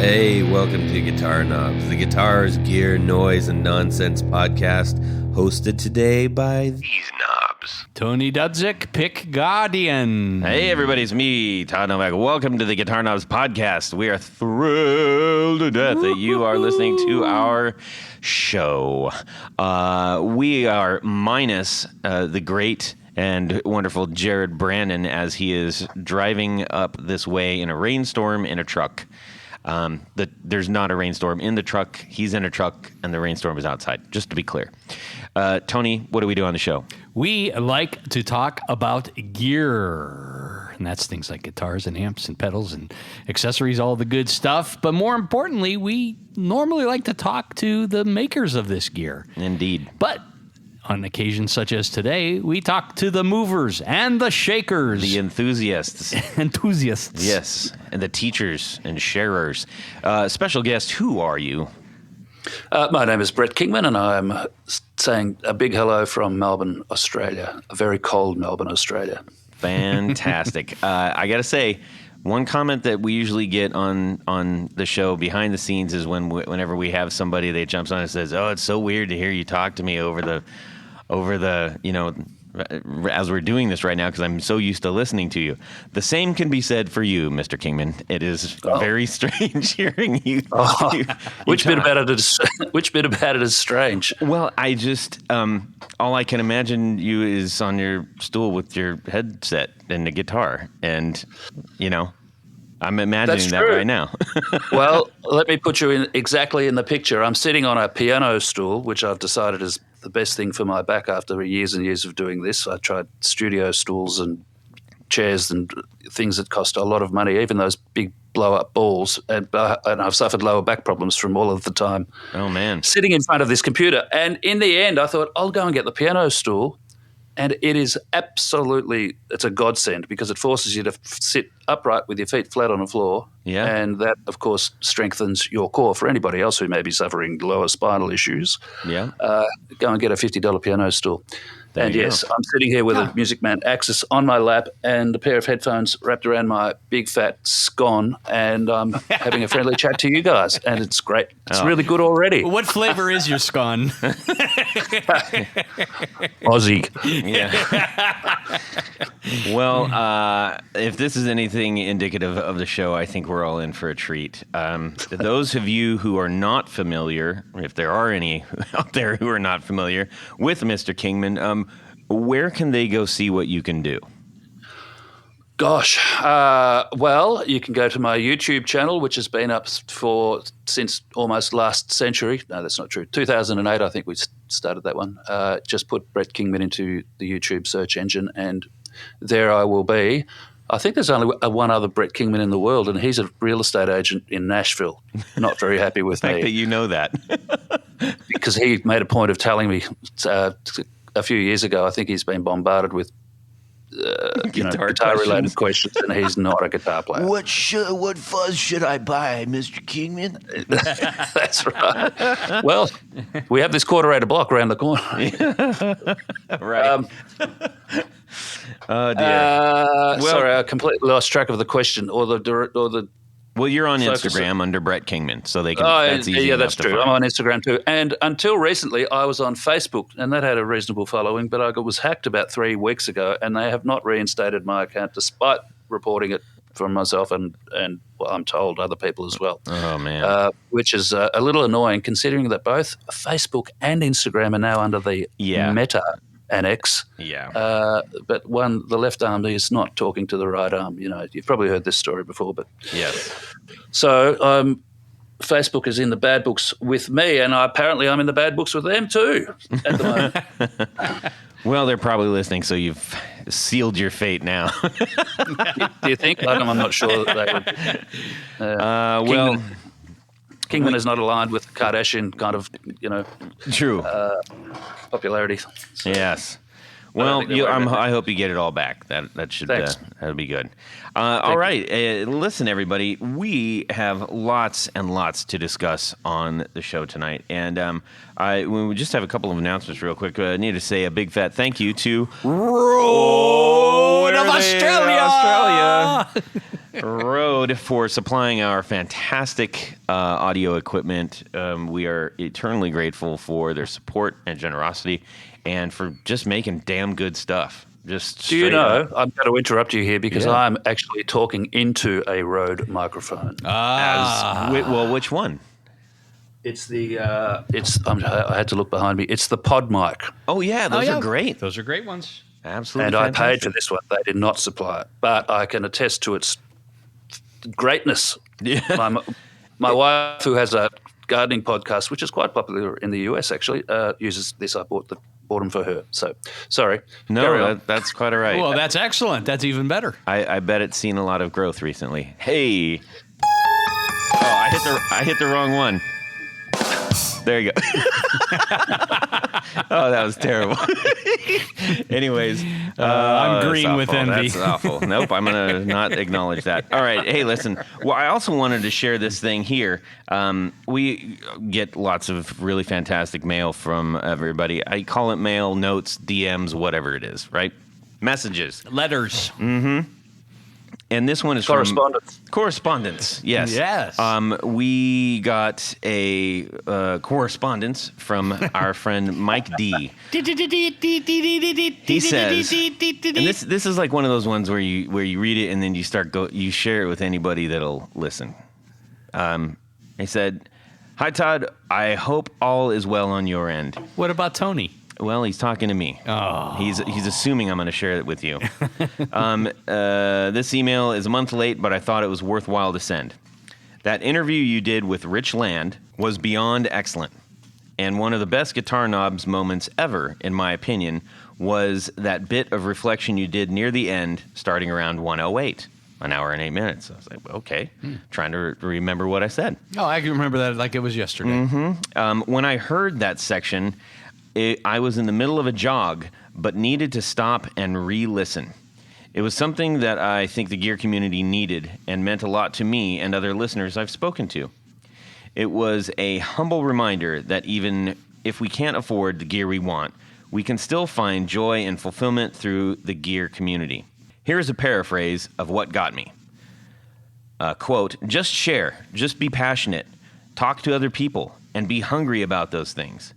Hey, welcome to Guitar Knobs, the guitars, gear, noise, and nonsense podcast, hosted today by these knobs. Tony Dudzik, Pick Guardian. Hey, everybody, it's me, Todd Novak. Welcome to the Guitar Knobs podcast. We are thrilled to death that you are listening to our show. We are minus the great and wonderful Jared Brannon as he is driving up this way in a rainstorm in a truck. There's not a rainstorm in the truck. He's in a truck, and the rainstorm is outside, just to be clear. Tony, what do we do on the show? We like to talk about gear, and that's things like guitars and amps and pedals and accessories, all the good stuff. But more importantly, we normally like to talk to the makers of this gear. Indeed. But on occasions such as today, we talk to the movers and the shakers. The enthusiasts. Enthusiasts. Yes, and the teachers and sharers. Special guest, who are you? My name is Brett Kingman, and I'm saying a big hello from Melbourne, Australia. A very cold Melbourne, Australia. Fantastic. I got to say, one comment that we usually get on the show behind the scenes is whenever we have somebody that jumps on and says, "Oh, it's so weird to hear you talk to me over the as we're doing this right now because I'm so used to listening to you." The same can be said for you, Mr. Kingman. It is very strange hearing you. Which bit about it is strange? Well, I just all I can imagine you is on your stool with your headset and the guitar, and I'm imagining that right now. Well, let me put you exactly in the picture. I'm sitting on a piano stool, which I've decided is the best thing for my back after years and years of doing this. I tried studio stools and chairs and things that cost a lot of money, even those big blow-up balls, and I've suffered lower back problems from all of the time. Oh, man. Sitting in front of this computer. And in the end, I thought, I'll go and get the piano stool. And it is absolutely, it's a godsend because it forces you to sit upright with your feet flat on the floor. Yeah. And that, of course, strengthens your core. For anybody else who may be suffering lower spinal issues, yeah, go and get a $50 piano stool. And yes, I'm sitting here with a Music Man Axis on my lap and a pair of headphones wrapped around my big fat scone, and I'm having a friendly chat to you guys, and it's great. It's really good already. What flavor is your scone? Aussie. Yeah. Well, if this is anything indicative of the show, I think we're all in for a treat. Those of you who are not familiar, if there are any out there who are not familiar with Mr. Kingman, where can they go see what you can do? Gosh, well, you can go to my YouTube channel, which has been up since almost last century. No, that's not true. 2008, I think we started that one. Just put Brett Kingman into the YouTube search engine, and there I will be. I think there's only one other Brett Kingman in the world, and he's a real estate agent in Nashville. Not very happy with The fact me. that you know that. Because he made a point of telling me a few years ago, I think he's been bombarded with guitar-related questions, and he's not a guitar player. What fuzz should I buy, Mr. Kingman? That's right. Well, we have this quarter-acre block around the corner. Right. Oh, dear. Sorry, I completely lost track of the question or the. Well, you're on Instagram under Brett Kingman, so they can. That's easy enough that's to true. find. I'm on Instagram too, and until recently, I was on Facebook, and that had a reasonable following. But I was hacked about 3 weeks ago, and they have not reinstated my account, despite reporting it from myself and well, I'm told other people as well. Oh man, which is a little annoying, considering that both Facebook and Instagram are now under the Meta annex. Yeah. But the left arm is not talking to the right arm. You've probably heard this story before, but yes. So Facebook is in the bad books with me, and apparently I'm in the bad books with them too at the moment. Well, they're probably listening, so you've sealed your fate now. Do you think? I'm not sure that they would. Kingman is not aligned with the Kardashian kind of, True. Popularity. So. Yes. Well, I hope you get it all back. That should that'll be good. All right, listen, everybody. We have lots and lots to discuss on the show tonight, and we just have a couple of announcements real quick. I need to say a big fat thank you to Road of Australia. Rode for supplying our fantastic audio equipment. We are eternally grateful for their support and generosity, and for just making damn good stuff. Just Do you know, up. I'm going to interrupt you here because Yeah. I'm actually talking into a Rode microphone. Well, which one? It's the, I had to look behind me. It's the Pod mic. Oh yeah, those are great. Those are great ones. Absolutely, And I paid fantastic. for this one. They did not supply it. But I can attest to its greatness. Yeah. My wife, who has a gardening podcast, which is quite popular in the US, actually, uses this. I bought them for her. So, sorry. Carry No, on. that's quite all right. Well, that's excellent. That's even better. I bet it's seen a lot of growth recently. Hey. Oh, I hit the wrong one. There you go. Oh, that was terrible. Anyways, I'm green that's with awful. envy. That's awful. Nope, I'm going to not acknowledge that. All right. Hey, listen. Well, I also wanted to share this thing here. We get lots of really fantastic mail from everybody. I call it mail, notes, DMs, whatever it is, right? Messages. Letters. And this one is Correspondence. from Correspondence. Yes. Yes. We got a correspondence from our friend Mike D. He says, and this is like one of those ones where you read it and then you share it with anybody that'll listen. He said, "Hi Todd, I hope all is well on your end." What about Tony? Well, he's talking to me. Oh. He's assuming I'm going to share it with you. This email is a month late, but I thought it was worthwhile to send. That interview you did with Rich Land was beyond excellent. And one of the best Guitar Knobs moments ever, in my opinion, was that bit of reflection you did near the end, starting around 1:08, an hour and 8 minutes. I was like, okay, trying to remember what I said. Oh, I can remember that like it was yesterday. When I heard that section, I was in the middle of a jog, but needed to stop and re-listen. It was something that I think the gear community needed and meant a lot to me and other listeners I've spoken to. It was a humble reminder that even if we can't afford the gear we want, we can still find joy and fulfillment through the gear community. Here's a paraphrase of what got me. Quote, "Just share, just be passionate, talk to other people, and be hungry about those things.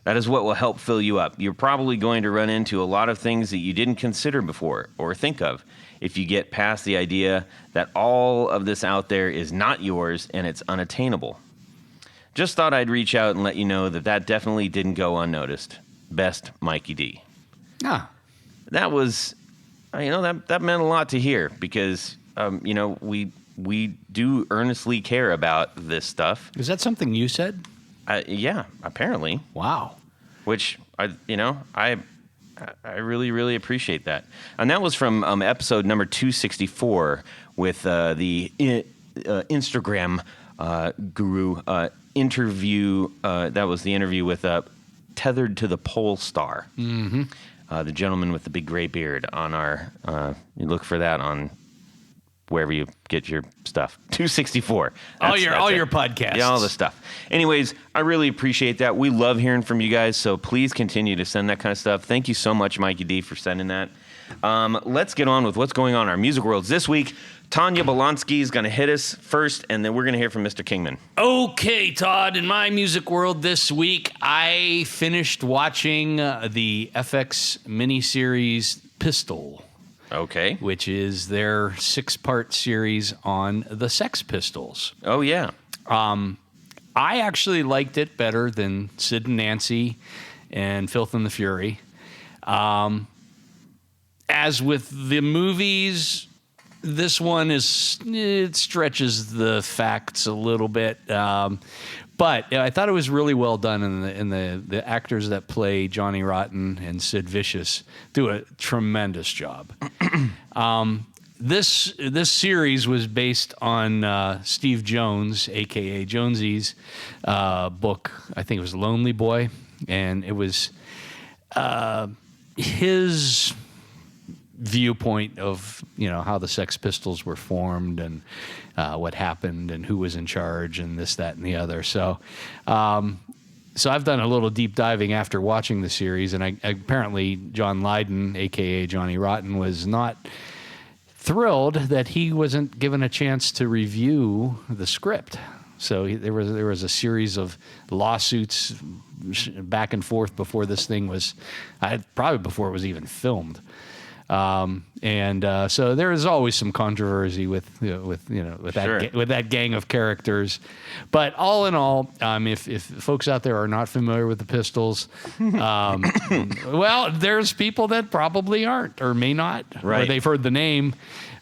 That is what will help fill you up. You're probably going to run into a lot of things that you didn't consider before or think of if you get past the idea that all of this out there is not yours and it's unattainable. Just thought I'd reach out and let you know that definitely didn't go unnoticed. Best, Mikey D." Ah. That was, that meant a lot to hear because, we do earnestly care about this stuff. Is that something you said? Yeah, apparently. Wow. Which I really, really appreciate that. And that was from episode number 264 with the Instagram guru interview. That was the interview with Tethered to the Pole Star, the gentleman with the big gray beard. On our, you look for that on wherever you get your stuff. 264. All your it. podcasts. Yeah, all the stuff. Anyways, I really appreciate that. We love hearing from you guys, so please continue to send that kind of stuff. Thank you so much, Mikey D, for sending that. Let's get on with what's going on in our music worlds this week. Tanya Bolonsky is going to hit us first, and then we're going to hear from Mr. Kingman. Okay, Todd, in my music world this week, I finished watching the FX miniseries Pistol. Okay. Which is their 6-part series on the Sex Pistols. Oh, yeah. I actually liked it better than Sid and Nancy and Filth and the Fury. As with the movies, this one it stretches the facts a little bit. But I thought it was really well done, and the actors that play Johnny Rotten and Sid Vicious do a tremendous job. This series was based on Steve Jones, a.k.a. Jonesy's book. I think it was Lonely Boy, and it was his viewpoint of how the Sex Pistols were formed and what happened and who was in charge and this, that, and the other. So I've done a little deep diving after watching the series, and apparently John Lydon, a.k.a. Johnny Rotten, was not thrilled that he wasn't given a chance to review the script. So there was a series of lawsuits back and forth before this thing was, probably before it was even filmed. So there is always some controversy with that gang of characters, but all in all, if folks out there are not familiar with the Pistols, well, there's people that probably aren't or may not, or they've heard the name,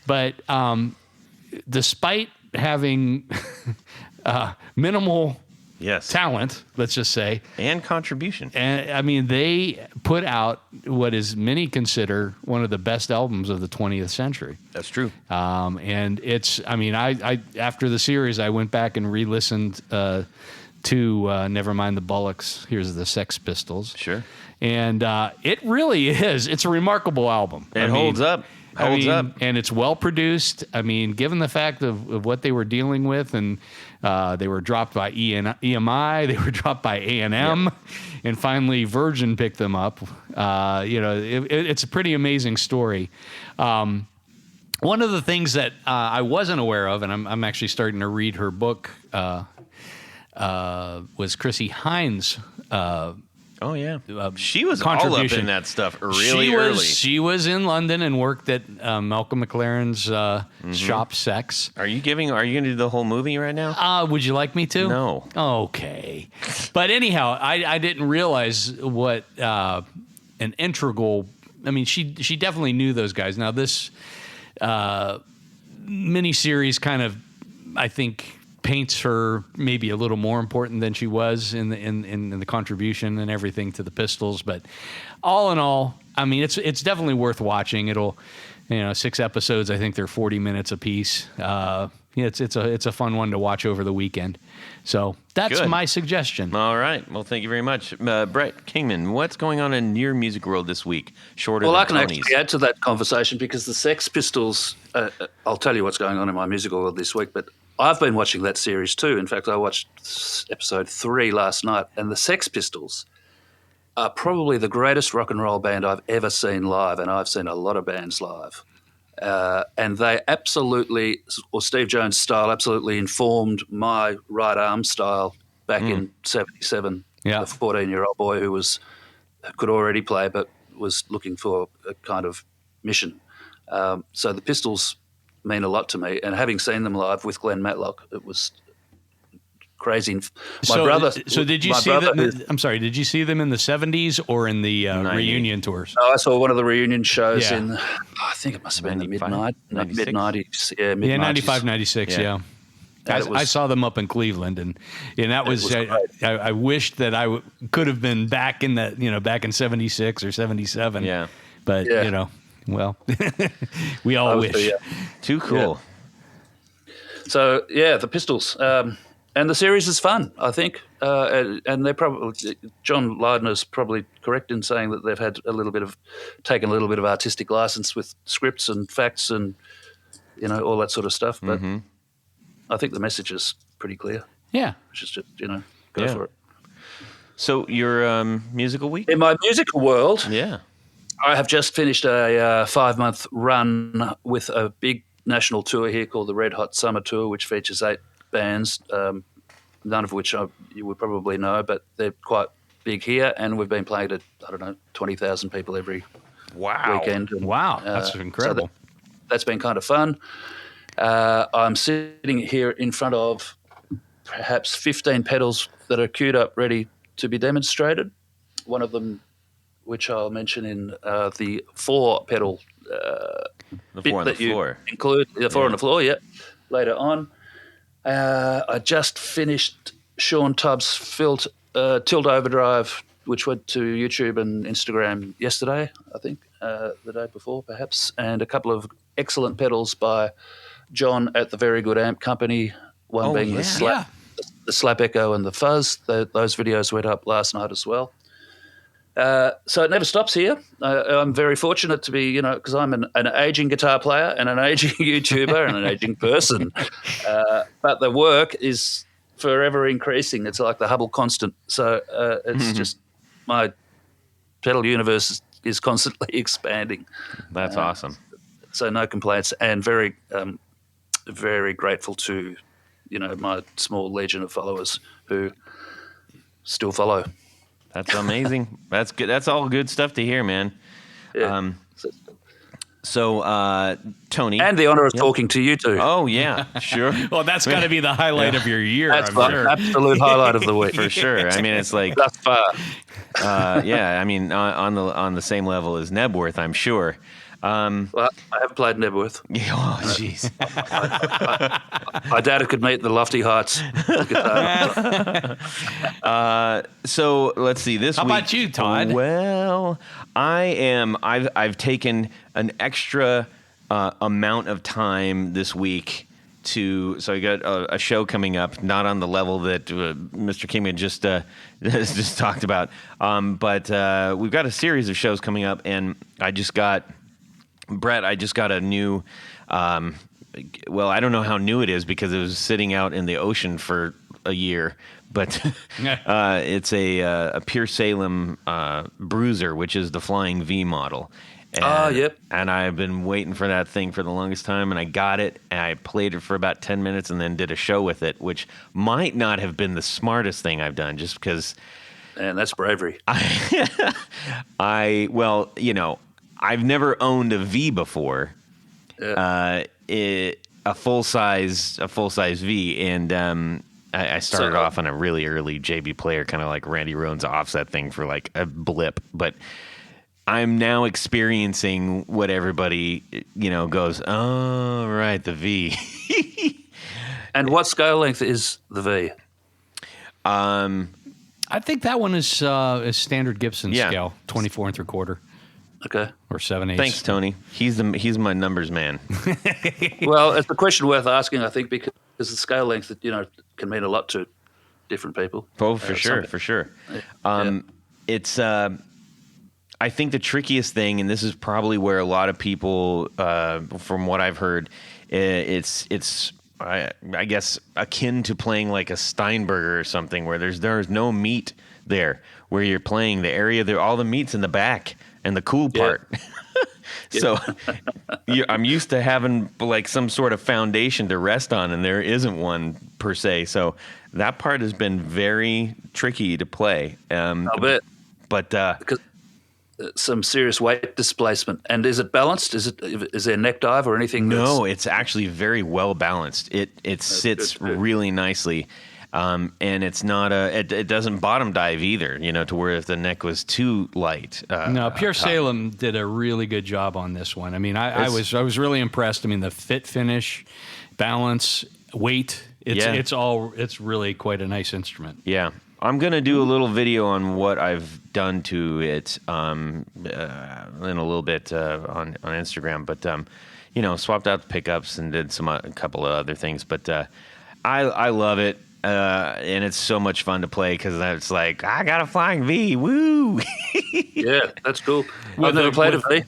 but despite having minimal talent, let's just say, and contribution. And I mean, they put out what is many consider one of the best albums of the 20th century. That's true. And it's, I mean, I after the series, I went back and re-listened to Nevermind the Bollocks, Here's the Sex Pistols. Sure. And it really is. It's a remarkable album. It holds up. And it's well produced. I mean, given the fact of what they were dealing with, and they were dropped by EMI, they were dropped by A&M, and finally Virgin picked them up. It's a pretty amazing story. One of the things that I wasn't aware of, and I'm actually starting to read her book, was Chrissie Hynde's. Oh yeah, she was all up in that stuff really early. She was in London and worked at Malcolm McLaren's shop Sex. Are you going to do the whole movie right now? Would you like me to? No. Okay, but anyhow, I didn't realize what an integral. I mean, she definitely knew those guys. Now this miniseries kind of, I think, paints her maybe a little more important than she was in the contribution and everything to the Pistols. But all in all, I mean, it's definitely worth watching. It'll, 6 episodes. I think they're 40 minutes apiece. It's a fun one to watch over the weekend. So that's my suggestion. All right. Well, thank you very much, Brett Kingman. What's going on in your music world this week? Shorter than I can Tony's. actually add to that conversation because the Sex Pistols. I'll tell you what's going on in my musical world this week, but I've been watching that series too. In fact, I watched episode 3 last night, and the Sex Pistols are probably the greatest rock and roll band I've ever seen live, and I've seen a lot of bands live. And they absolutely, or Steve Jones' style, absolutely informed my right arm style back in '77. Yeah. The 14-year-old boy who could already play but was looking for a kind of mission. So the Pistols mean a lot to me, and having seen them live with Glenn Matlock, it was crazy. So did you see them? I'm sorry, did you see them in the 70s or in the reunion tours? No, I saw one of the reunion shows in, I think it must have been the mid-90s. Yeah, mid-90s. Yeah, 95, 96, yeah. I saw them up in Cleveland, and that was I wished that I could have been back in that, back in 76 or 77. Yeah. But, well, we all wish. Too cool. Yeah. So, the Pistols. And the series is fun, I think. And they're probably, John Lydner's probably correct in saying that they've had taken a little bit of artistic license with scripts and facts and, all that sort of stuff. But I think the message is pretty clear. Yeah. Which is just, go for it. So your musical week? In my musical world, yeah, I have just finished a 5-month run with a big national tour here called the Red Hot Summer Tour, which features 8 bands, none of which you would probably know, but they're quite big here, and we've been playing to, 20,000 people every weekend. And, wow, that's incredible. So that's been kind of fun. I'm sitting here in front of perhaps 15 pedals that are queued up, ready to be demonstrated. One of them, which I'll mention in the 4-pedal bit on that the you floor. include, the 4 on the floor, later on. I just finished Sean Tubbs' Tilt Overdrive, which went to YouTube and Instagram yesterday, I think, the day before perhaps, and a couple of excellent pedals by John at the Very Good Amp Company, one being the Slap Echo and the Fuzz. Those videos went up last night as well. So it never stops here. I'm very fortunate to be, because I'm an aging guitar player and an aging YouTuber and an aging person. But the work is forever increasing. It's like the Hubble constant. So it's just my pedal universe is constantly expanding. That's awesome. So no complaints, and very, very grateful to, my small legion of followers who still follow. That's amazing. That's good. That's all good stuff to hear, man. Yeah. So, Tony. And the honor of talking to you two. Oh, yeah, sure. Well, that's got to be the highlight of your year, That's I'm the sure. absolute highlight of the week. For sure. I mean, it's like, Thus far. yeah, I mean, on the same level as Nebworth, I'm sure. Well, I haven't played Nebworth. Oh, jeez. I doubt it could meet the lofty heights of guitar. So let's see. This How week, about you, Todd? Well, I've taken an extra amount of time this week so I got a show coming up, not on the level that Mr. Kingman just talked about, but we've got a series of shows coming up, and I just got a new, well, I don't know how new it is because it was sitting out in the ocean for a year, but it's a Pure Salem Bruiser, which is the Flying V model. And, yep. And I've been waiting for that thing for the longest time, and I got it, and I played it for about 10 minutes and then did a show with it, which might not have been the smartest thing I've done just because... And that's bravery. I've never owned a V before, Yeah. a full size V, and I started off on a really early JB player, kind of like Randy Roan's offset thing for like a blip. But I'm now experiencing what everybody goes, oh right, the V. And what scale length is the V? I think that one is standard Gibson scale, 24 3/4. Okay. Or 7/8. Thanks, Tony. He's my numbers man. Well, it's a question worth asking, I think, because the scale length, can mean a lot to different people. Oh, for sure. It's I think the trickiest thing, and this is probably where a lot of people, from what I've heard, it's I guess akin to playing like a Steinberger or something, where there's no meat there, where you're playing the area there, all the meat's in the back and the cool part. So I'm used to having like some sort of foundation to rest on, and there isn't one per se. So that part has been very tricky to play. I'll bet. But because some serious weight displacement. And is it balanced? Is there neck dive or anything? No, it's actually very well balanced. It sits really nicely. And it's not it doesn't bottom dive either, to where if the neck was too light. No, Pure Salem did a really good job on this one. I mean, I was really impressed. I mean, the fit finish, balance, weight, it's really quite a nice instrument. Yeah. I'm going to do a little video on what I've done to it in a little bit on Instagram, but swapped out the pickups and did a couple of other things, but I love it. And it's so much fun to play because it's like, I got a Flying V, woo! Yeah, that's cool. I've never played a V.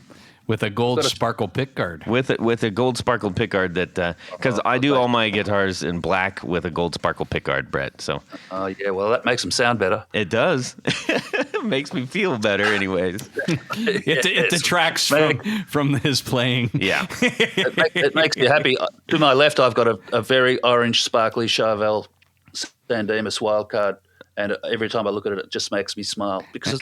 With a gold sparkle pickguard. With a gold sparkle pickguard that, because I do all my guitars in black with a gold sparkle pickguard, Brett, so. Oh, yeah, well, that makes them sound better. It does. It makes me feel better anyways. It detracts from his playing. Yeah. It makes you happy. To my left, I've got a very orange, sparkly Charvel San Dimas wildcard, and every time I look at it, it just makes me smile because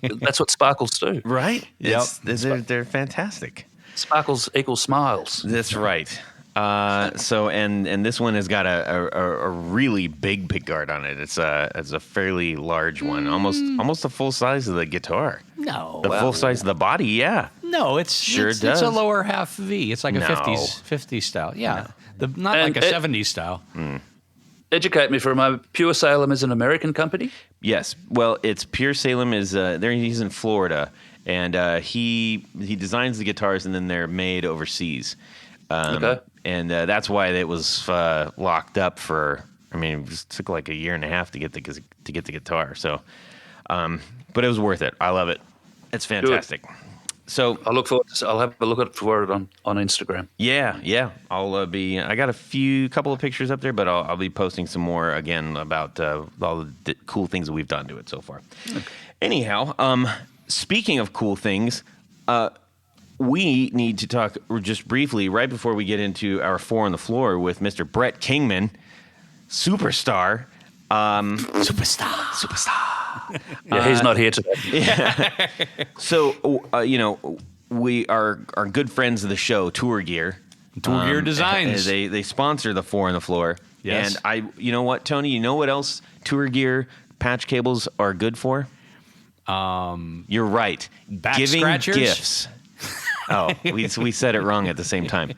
that's what sparkles do. Right? Yep. They're fantastic. Sparkles equals smiles. That's right. So and this one has got a really big pickguard on it. It's a fairly large one, almost the full size of the guitar. No. The full size of the body, yeah. No, it's does. It's a lower half V. It's like a 50s style. Yeah. Not like a 70s style. Educate me for a moment. Pure Salem is an American company? Yes. Well, it's Pure Salem is he's in Florida, and he designs the guitars, and then they're made overseas. Okay. And that's why it was locked up for. I mean, it took like a year and a half to get the guitar. So, but it was worth it. I love it. It's fantastic. Good. So I'll have a look for it on Instagram. Yeah. I'll I got a couple of pictures up there, but I'll be posting some more again about all the cool things that we've done to it so far. Okay. Anyhow, speaking of cool things, we need to talk just briefly right before we get into our 4 on the floor with Mr. Brett Kingman, superstar. Superstar. Yeah, he's not here today. So, we are good friends of the show, Tour Gear. Tour Gear Designs. They sponsor the 4 on the floor. Yes. And you know what, Tony? You know what else Tour Gear patch cables are good for? You're right. Back Giving scratchers? gifts. Oh, we said it wrong at the same time.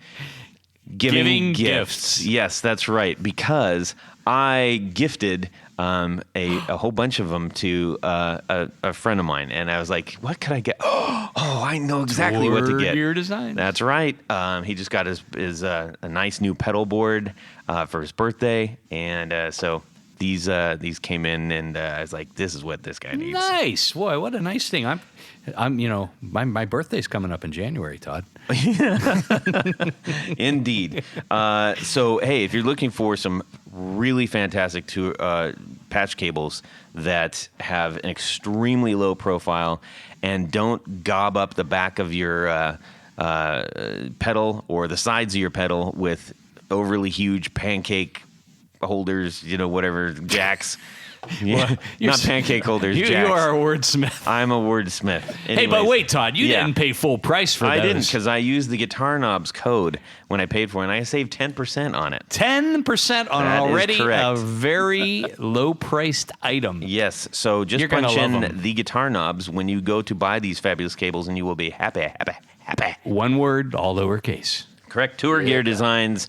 Giving gifts. Yes, that's right. Because I gifted a whole bunch of them to a friend of mine, and I was like, "What could I get?" Oh, I know exactly what to get. Tour Gear Design. That's right. He just got his a nice new pedal board for his birthday, and so these came in, and I was like, "This is what this guy needs." Nice, boy! What a nice thing. I'm my birthday's coming up in January, Todd. Indeed. So, hey, if you're looking for some really fantastic patch cables that have an extremely low profile and don't gob up the back of your pedal or the sides of your pedal with overly huge pancake holders, whatever, jacks. Yeah, not pancake holders, You jacks. are a wordsmith. I'm a wordsmith. Hey, but wait, Todd, you didn't pay full price for those. I didn't, because I used the Guitar Knobs code when I paid for it, and I saved 10% on it. 10% on That is already correct. a very low-priced item. Yes, so just You're gonna punch love in 'em. the Guitar Knobs when you go to buy these fabulous cables, and you will be happy. One word, all lowercase. Correct. Tour Gear Designs.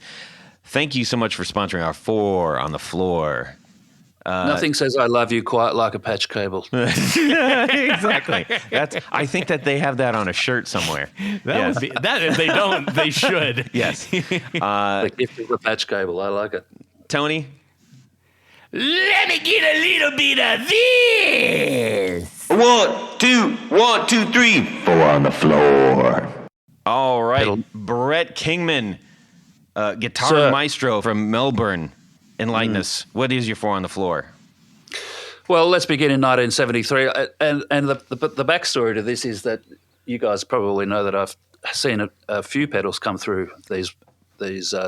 Thank you so much for sponsoring our 4 on the floor. Nothing says I love you quite like a patch cable. Exactly. I think that they have that on a shirt somewhere. That would be that. If they don't, they should. Yes. The gift of the patch cable. I like it. Tony? Let me get a little bit of this. 1, 2, 3. 4 on the floor. All right. Pedal. Brett Kingman, guitar Sir. maestro from Melbourne. Enlighten us. What is your 4 on the floor? Well, let's begin in 1973, and the backstory to this is that you guys probably know that I've seen a few pedals come through these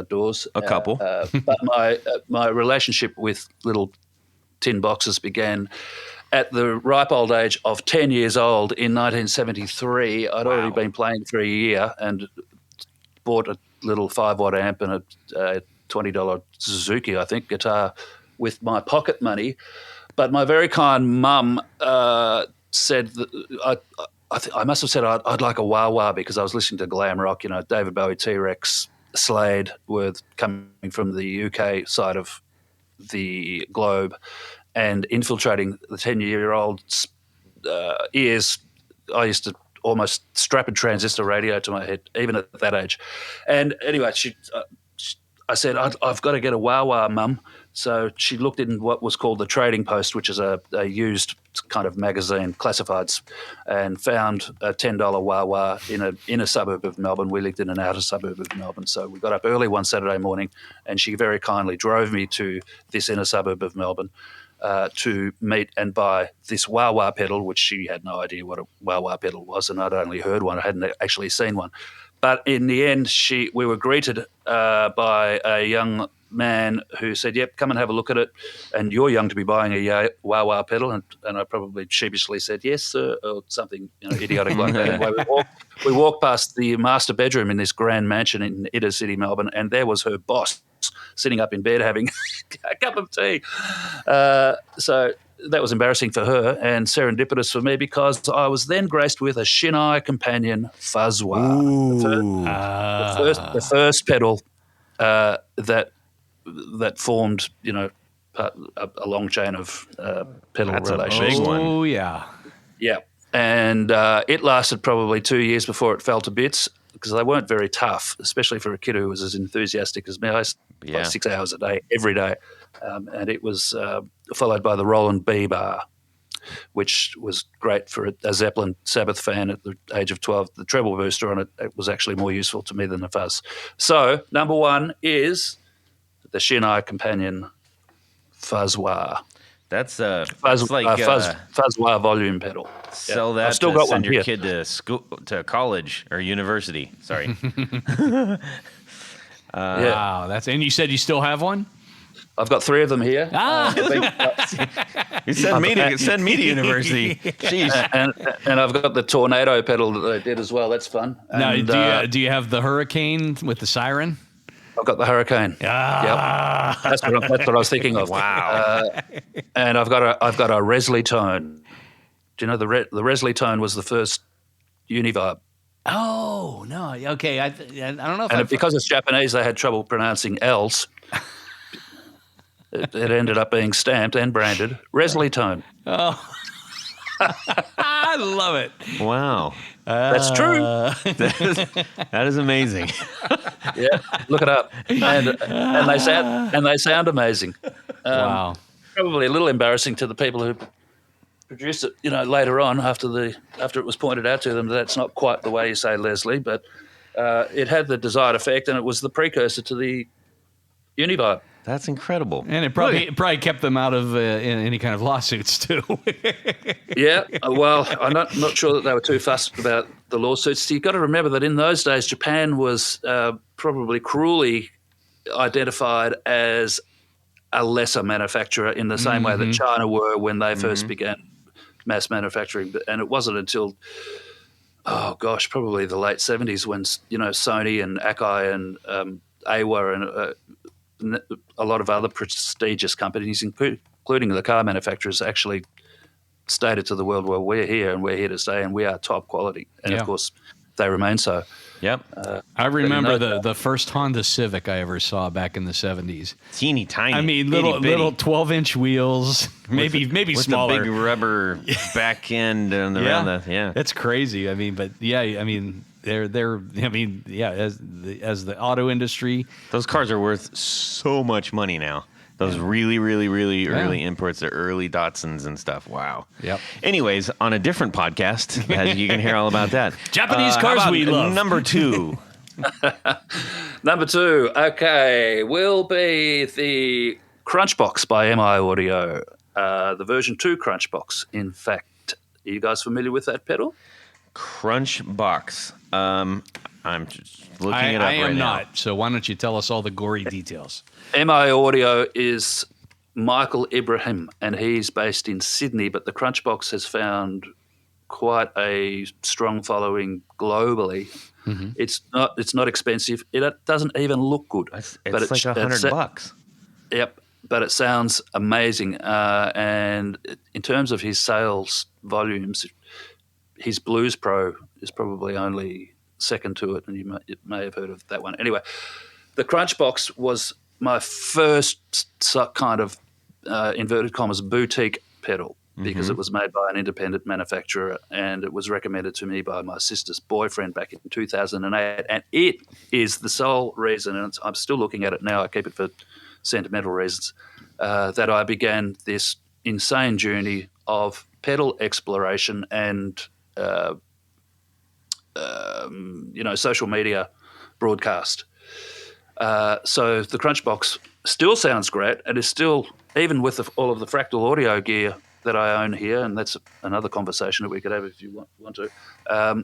doors. A couple. But my relationship with little tin boxes began at the ripe old age of 10 years old in 1973. I'd already been playing for a year and bought a little 5-watt amp and a $20 Suzuki, I think, guitar with my pocket money. But my very kind mum said that I must have said I'd like a wah-wah because I was listening to glam rock, David Bowie, T-Rex, Slade were coming from the UK side of the globe and infiltrating the 10-year-old's ears. I used to almost strap a transistor radio to my head, even at that age. And anyway, I said, I've got to get a wah-wah, Mum. So she looked in what was called the Trading Post, which is a used kind of magazine, classifieds, and found a $10 wah-wah in a suburb of Melbourne. We lived in an outer suburb of Melbourne. So we got up early one Saturday morning, and she very kindly drove me to this inner suburb of Melbourne to meet and buy this wah-wah pedal, which she had no idea what a wah-wah pedal was, and I'd only heard one. I hadn't actually seen one. But in the end, we were greeted by a young man who said, "Yep, come and have a look at it. And you're young to be buying a wah-wah pedal." And I probably sheepishly said, "Yes, sir," or something idiotic like that. Anyway, we walked past the master bedroom in this grand mansion in inner city Melbourne, and there was her boss sitting up in bed having a cup of tea. So that was embarrassing for her and serendipitous for me because I was then graced with a Shinai Companion fuzz wah, the first pedal that formed, a long chain of pedal That's a relations. big one. Oh yeah. Yeah, and it lasted probably 2 years before it fell to bits because they weren't very tough, especially for a kid who was as enthusiastic as me. I played 6 hours a day, every day. And it was followed by the Roland B bar, which was great for a Zeppelin Sabbath fan at the age of 12. The treble booster on it was actually more useful to me than the fuzz. So number 1 is the Shinai Companion fuzz wah. Fuzz, like fuzz wire volume pedal. sell I've that. still to got send one your here. kid to school, to college or university. Sorry. Wow, and you said you still have one? I've got 3 of them here. You send me to university. Jeez. And I've got the tornado pedal that I did as well. That's fun. Now, And, do you have the Hurricane with the siren? I've got the Hurricane. Ah. Yep. That's what I was thinking of. Wow. And I've got a Resley tone. Do you know the Resley tone was the first Univibe? Oh no, okay. I don't know if And because it's Japanese, they had trouble pronouncing L's. It ended up being stamped and branded Resley tone. I love it. Wow. That's true. That is amazing. Yeah, look it up. And they sound amazing. Wow. Probably a little embarrassing to the people who produced it, later on after it was pointed out to them that that's not quite the way you say Leslie, but it had the desired effect, and it was the precursor to the Univibe. That's incredible. And it probably kept them out of any kind of lawsuits too. Yeah, well, I'm not sure that they were too fussed about the lawsuits. You've got to remember that in those days, Japan was probably cruelly identified as a lesser manufacturer in the same way that China were when they first began mass manufacturing. And it wasn't until, probably the late 70s when, Sony and Akai and Aiwa and a lot of other prestigious companies, including the car manufacturers, actually stated to the world, well, we're here and we're here to stay and we are top quality. And, of course, they remain so. Yep. I remember the first Honda Civic I ever saw back in the 70s. Teeny tiny. I mean, little 12-inch wheels, maybe with smaller. The big rubber back end and around the. It's crazy. I mean, but as the auto industry, those cars are worth so much money now. Those really, really, really early imports, the early Datsuns and stuff. Wow. Yep. Anyways, on a different podcast, you can hear all about that. Japanese cars we love. Number 2. Number 2, okay, will be the Crunchbox by MI Audio, the version 2 Crunchbox. In fact, are you guys familiar with that pedal? Crunchbox. I'm just looking it up right now. I am not. So why don't you tell us all the gory details? MI Audio is Michael Ibrahim, and he's based in Sydney, but the Crunchbox has found quite a strong following globally. Mm-hmm. It's not expensive. It doesn't even look good. It's like $100. Yep, but it sounds amazing. And in terms of his sales volumes, his Blues Pro is probably only second to it, and you may have heard of that one. Anyway, the Crunchbox was my first kind of inverted commas boutique pedal because it was made by an independent manufacturer, and it was recommended to me by my sister's boyfriend back in 2008. And it is the sole reason, and I'm still looking at it now, I keep it for sentimental reasons, that I began this insane journey of pedal exploration and social media broadcast. So the Crunchbox still sounds great and is still, even with all of the fractal audio gear that I own here, and that's another conversation that we could have if you want to,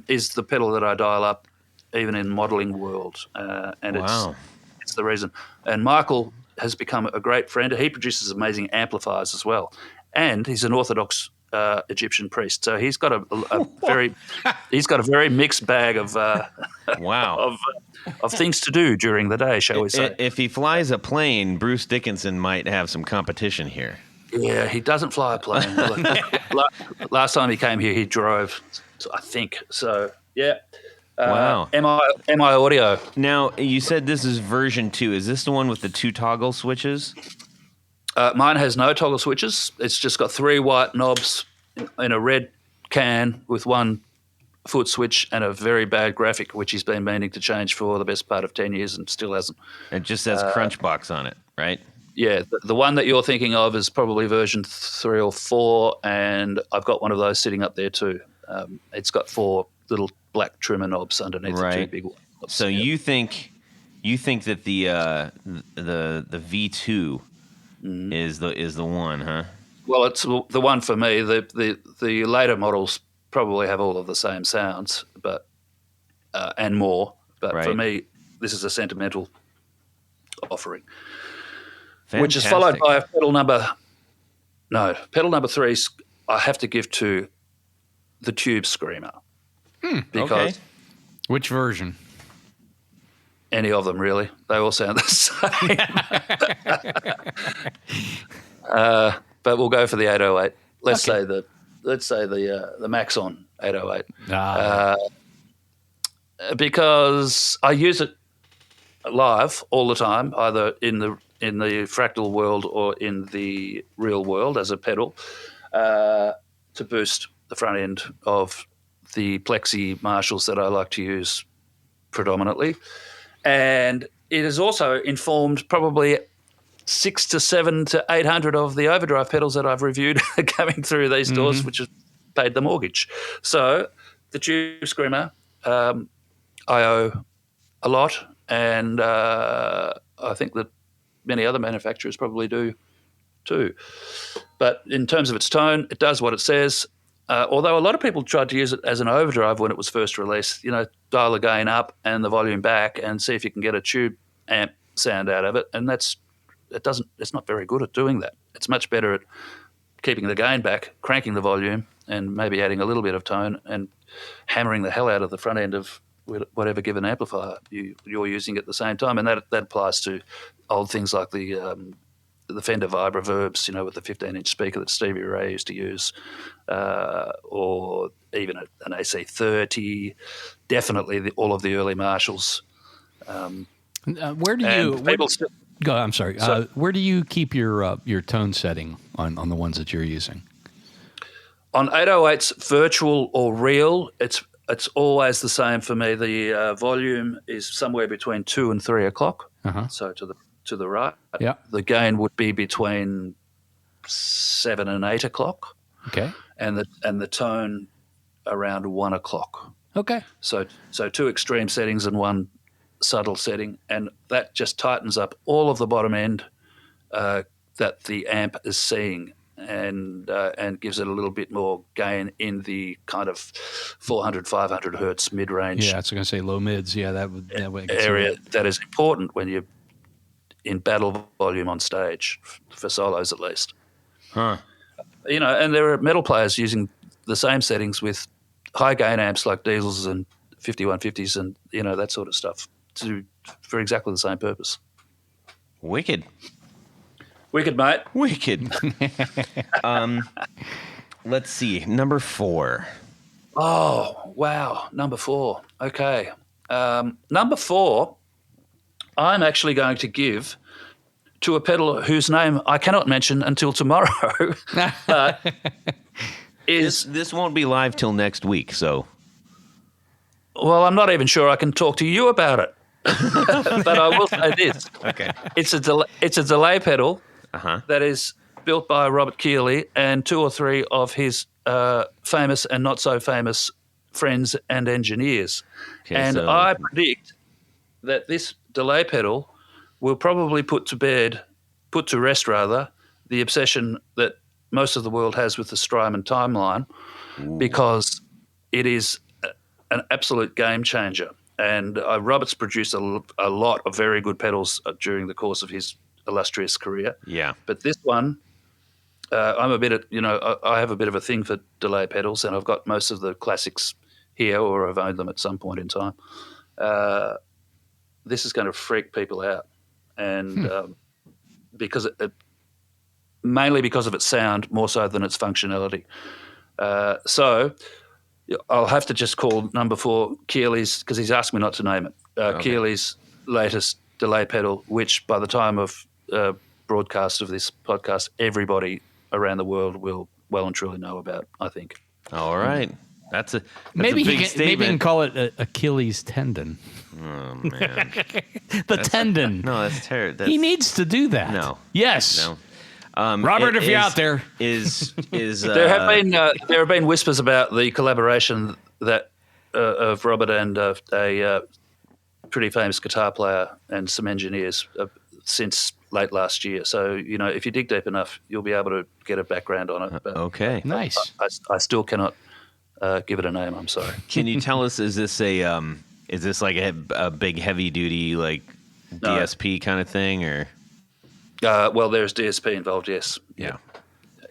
is the pedal that I dial up even in modelling world. And it's the reason. And Michael has become a great friend. He produces amazing amplifiers as well. And he's an Orthodox Egyptian priest. So he's got a very mixed bag of of things to do during the day, shall we say. If he flies a plane, Bruce Dickinson might have some competition here. Yeah, he doesn't fly a plane. Last time he came here, he drove, I think. So, yeah. Wow. MI Audio. Now, you said this is version 2. Is this the one with the 2 toggle switches? Mine has no toggle switches. It's just got 3 white knobs in a red can with 1 foot switch and a very bad graphic, which he's been meaning to change for the best part of 10 years and still hasn't. It just says Crunchbox on it, right? Yeah, the one that you're thinking of is probably version 3 or 4, and I've got one of those sitting up there too. It's got 4 little black trimmer knobs underneath the 2 big ones. So you think that the V2 is the one, huh? Well, it's the one for me. The later models probably have all of the same sounds, but and more. But for me, this is a sentimental offering, which is followed by pedal number 3. I have to give to the Tube Screamer because which version? Any of them really. They all sound the same. But we'll go for the 808. Let's say the Maxon 808. Because I use it live all the time, either in the fractal world or in the real world as a pedal, to boost the front end of the Plexi Marshalls that I like to use predominantly. And it has also informed probably 600 to 700 to 800 of the overdrive pedals that I've reviewed coming through these doors, which has paid the mortgage. So the Tube Screamer, I owe a lot, and I think that many other manufacturers probably do too. But in terms of its tone, it does what it says. Although a lot of people tried to use it as an overdrive when it was first released, dial the gain up and the volume back and see if you can get a tube amp sound out of it. And it's not very good at doing that. It's much better at keeping the gain back, cranking the volume, and maybe adding a little bit of tone and hammering the hell out of the front end of whatever given amplifier you're using at the same time. And that applies to old things like the Fender Vibra Verbs, with the 15-inch speaker that Stevie Ray used to use, or even an AC30, definitely all of the early Marshalls. Where do you go? I'm sorry. Where do you keep your tone setting on the ones that you're using? On 808s, virtual or real, it's always the same for me. The volume is somewhere between 2 and 3 o'clock. So to the right. Yeah. The gain would be between 7 and 8 o'clock. Okay. And the tone around 1 o'clock. Okay. So 2 extreme settings and 1 subtle setting, and that just tightens up all of the bottom end that the amp is seeing, and gives it a little bit more gain in the kind of 400, 500 hertz mid range. Yeah, I was going to say low mids. Yeah, that would area that is important when you're in battle volume on stage, for solos at least. And there are metal players using the same settings with high gain amps like Diesels and 5150s and that sort of stuff for exactly the same purpose. Wicked, mate. Wicked. Let's see. Number 4. Oh, wow. Number 4. Okay. Number 4, I'm actually going to give to a pedal whose name I cannot mention until tomorrow. This won't be live till next week, so. Well, I'm not even sure I can talk to you about it. But I will say this. Okay. It's a delay pedal that is built by Robert Keeley and 2 or 3 of his famous and not so famous friends and engineers. Okay, I predict that this delay pedal will probably put to rest the obsession that most of the world has with the Strymon timeline, because it is an absolute game changer. And Robert's produced a lot of very good pedals during the course of his illustrious career. Yeah. But this one, I have a bit of a thing for delay pedals, and I've got most of the classics here, or I've owned them at some point in time. This is going to freak people out. And mainly because of its sound, more so than its functionality. So I'll have to just call number 4 Keeley's, because he's asked me not to name it. Keeley's latest delay pedal, which by the time of broadcast of this podcast, everybody around the world will well and truly know about, I think. All right. That's a maybe big he can call it Achilles tendon. Oh, man. Tendon. No, that's terrible. He needs to do that. No. Yes. No. Robert, if you're out there, there have been whispers about the collaboration that of Robert and a pretty famous guitar player and some engineers since late last year. So, if you dig deep enough, you'll be able to get a background on it. But Okay. Nice. I still cannot give it a name. I'm sorry. Can you tell us, is this like a big heavy duty like DSP kind of thing, or? Well, there's DSP involved, yes. Yeah.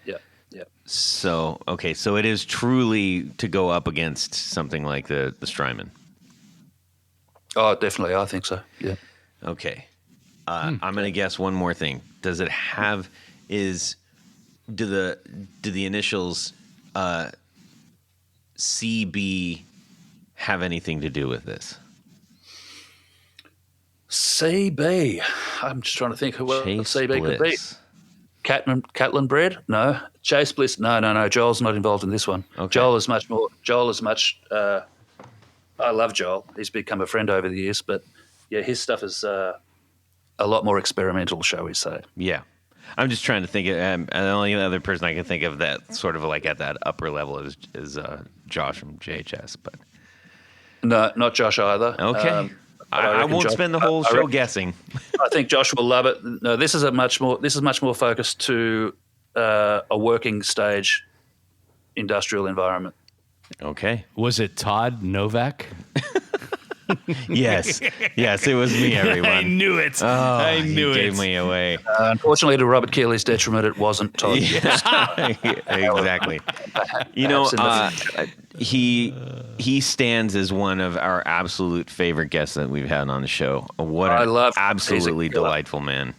Yeah. So, okay, so it is truly to go up against something like the Strymon. Oh, definitely. I think so. Yeah. Okay. I'm going to guess one more thing. Does it have do the initials CB have anything to do with this? CB. I'm just trying to think who Chase CB could be. Bliss. Catlin Bread? No. Chase Bliss? No. Joel's not involved in this one. Okay. Joel is much. I love Joel. He's become a friend over the years, but yeah, his stuff is a lot more experimental, shall we say. Yeah. I'm just trying to think of, the only other person I can think of that sort of like at that upper level is Josh from JHS, but. No, not Josh either. Okay. I won't spend the whole show guessing. I think Josh will love it. No, this is much more focused to a working stage industrial environment. Okay. Was it Todd Novak? Yes, it was me, everyone. I knew it. Oh, I knew you it. gave me away. Unfortunately, to Robert Keeley's detriment, it wasn't Todd. Exactly. He stands as one of our absolute favorite guests that we've had on the show. What an absolutely delightful man.